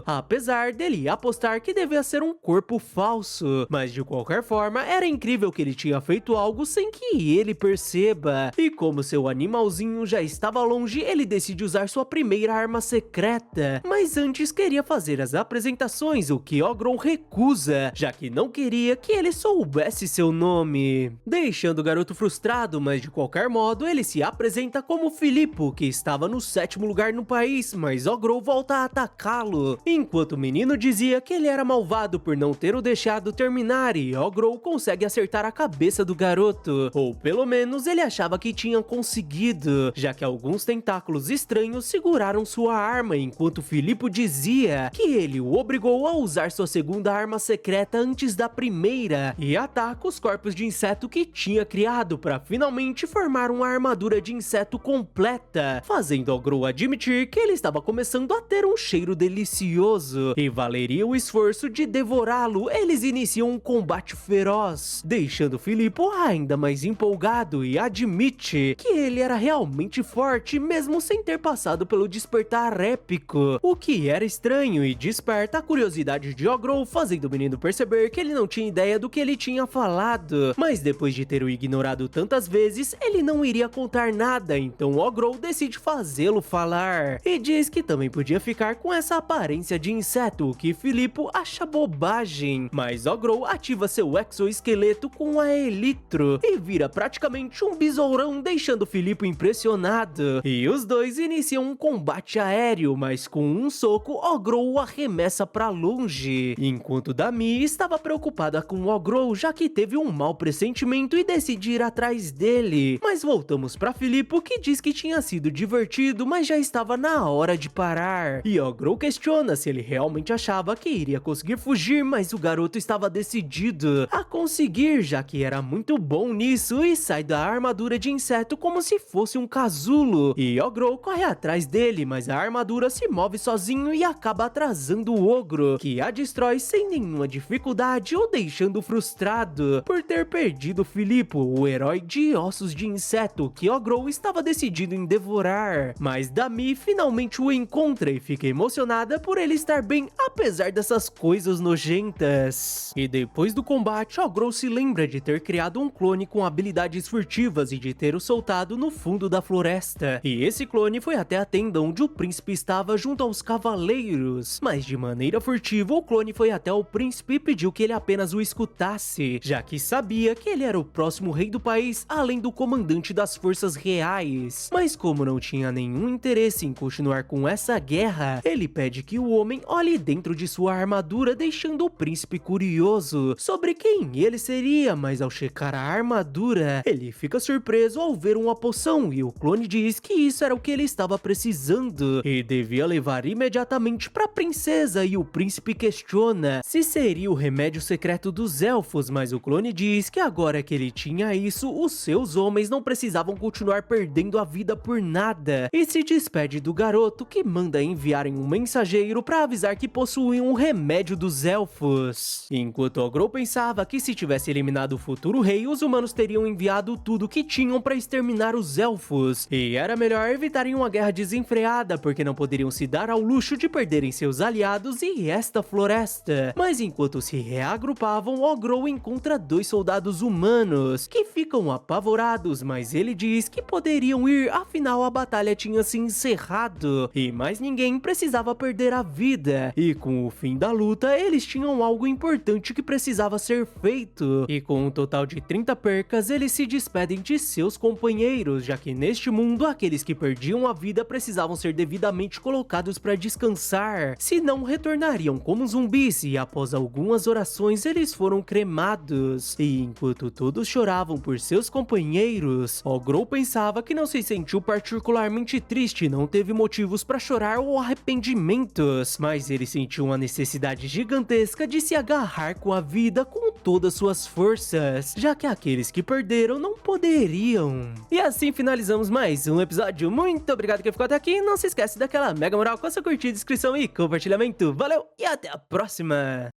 apesar dele apostar que devia ser um corpo falso. Mas de qualquer forma, era incrível que ele tinha feito algo sem que ele perceba, e como seu animalzinho já estava longe, ele decide usar sua primeira arma secreta, mas antes queria fazer as apresentações, o que Ogrou recusa, já que não queria que ele soubesse seu nome, deixando o garoto frustrado. Mas de qualquer modo, ele se apresenta como Filippo, que estava no 7º lugar no país, mas Ogrou volta a atacá-lo, enquanto o menino dizia que ele era malvado por não ter o deixado terminar, e Ogrou consegue acertar a cabeça do garoto, ou pelo menos ele achava que tinha conseguido, já que alguns tentáculos estranhos seguraram sua arma, enquanto Filippo dizia que ele o obrigou a usar sua segunda arma secreta antes da primeira, e ataca os corpos de inseto que tinha criado para finalmente formar uma armadura de inseto completa, fazendo Ogrou admitir que ele estava começando a ter um cheiro delicioso e valeria o esforço de devorar devorá-lo, eles iniciam um combate feroz, deixando Filippo ainda mais empolgado e admite que ele era realmente forte mesmo sem ter passado pelo despertar épico, o que era estranho e desperta a curiosidade de Ogrou, fazendo o menino perceber que ele não tinha ideia do que ele tinha falado, mas depois de ter o ignorado tantas vezes, ele não iria contar nada, então Ogrou decide fazê-lo falar, e diz que também podia ficar com essa aparência de inseto, o que Filippo acha bobagem, mas Ogrou ativa seu exoesqueleto com a Elitro, e vira praticamente um besourão, deixando Filippo impressionado, e os dois iniciam um combate aéreo, mas com um soco, Ogrou o arremessa pra longe, enquanto Dami estava preocupada com Ogrou, já que teve um mau pressentimento e decide ir atrás dele, mas voltamos pra Filippo, que diz que tinha sido divertido, mas já estava na hora de parar, e Ogrou questiona se ele realmente achava que iria conseguir fugir, mas o garoto estava decidido a conseguir, já que era muito bom nisso, e sai da armadura de inseto como se fosse um casulo, e Ogrou corre atrás dele, mas a armadura se move sozinho e acaba atrasando o ogro, que a destrói sem nenhuma dificuldade, o deixando frustrado por ter perdido Filippo, o herói de ossos de inseto que Ogrou estava decidido em devorar, mas Dami finalmente o encontra e fica emocionada por ele estar bem apesar dessas coisas nojentas. E depois do combate, Ogrou se lembra de ter criado um clone com habilidades furtivas e de ter o soltado no fundo da floresta, e esse clone foi até a tenda onde o príncipe estava junto aos cavaleiros, mas de maneira furtiva o clone foi até o príncipe e pediu que ele apenas o escutasse, já que sabia que ele era o próximo rei do país, além do comandante das forças reais, mas como não tinha nenhum interesse em continuar com essa guerra, ele pede que o homem olhe dentro de sua armadura, deixando o príncipe curioso sobre quem ele seria, mas ao checar a armadura, ele fica surpreso ao ver uma poção, e o clone diz que isso era o que ele estava precisando, e devia levar imediatamente para a princesa, e o príncipe questiona se seria o remédio secreto dos elfos, mas o clone diz que agora que ele tinha isso, os seus homens não precisavam continuar perdendo a vida por nada, e se despede do garoto, que manda enviarem um mensageiro para avisar que possuíam um remédio dos elfos. Enquanto Ogrou pensava que se tivesse eliminado o futuro rei, os humanos teriam enviado tudo que tinham para exterminar os elfos, e era melhor evitarem uma guerra desenfreada, porque não poderiam se dar ao luxo de perderem seus aliados e esta floresta. Mas enquanto se reagrupavam, Ogrou encontra dois soldados humanos, que ficam apavorados, mas ele diz que poderiam ir, afinal a batalha tinha se encerrado, e mais ninguém precisava perder a vida, e com o fim da luta, eles tinham algo importante que precisava ser feito, e com um total de 30 percas, eles se despedem de seus companheiros, já que neste mundo, aqueles que perdiam a vida precisavam ser devidamente colocados para descansar, senão retornariam como zumbis, e após algumas orações, eles foram cremados, e enquanto todos choravam por seus companheiros, Ogrou pensava que não se sentiu particularmente triste, não teve motivos para chorar ou arrependimentos, mas ele sentiu uma necessidade gigantesca de se agarrar com a vida com todas suas forças, já que aqueles que perderam não poderiam. E assim finalizamos mais um episódio. Muito obrigado que ficou até aqui. Não se esquece daquela mega moral com a sua curtida, inscrição e compartilhamento. Valeu e até a próxima!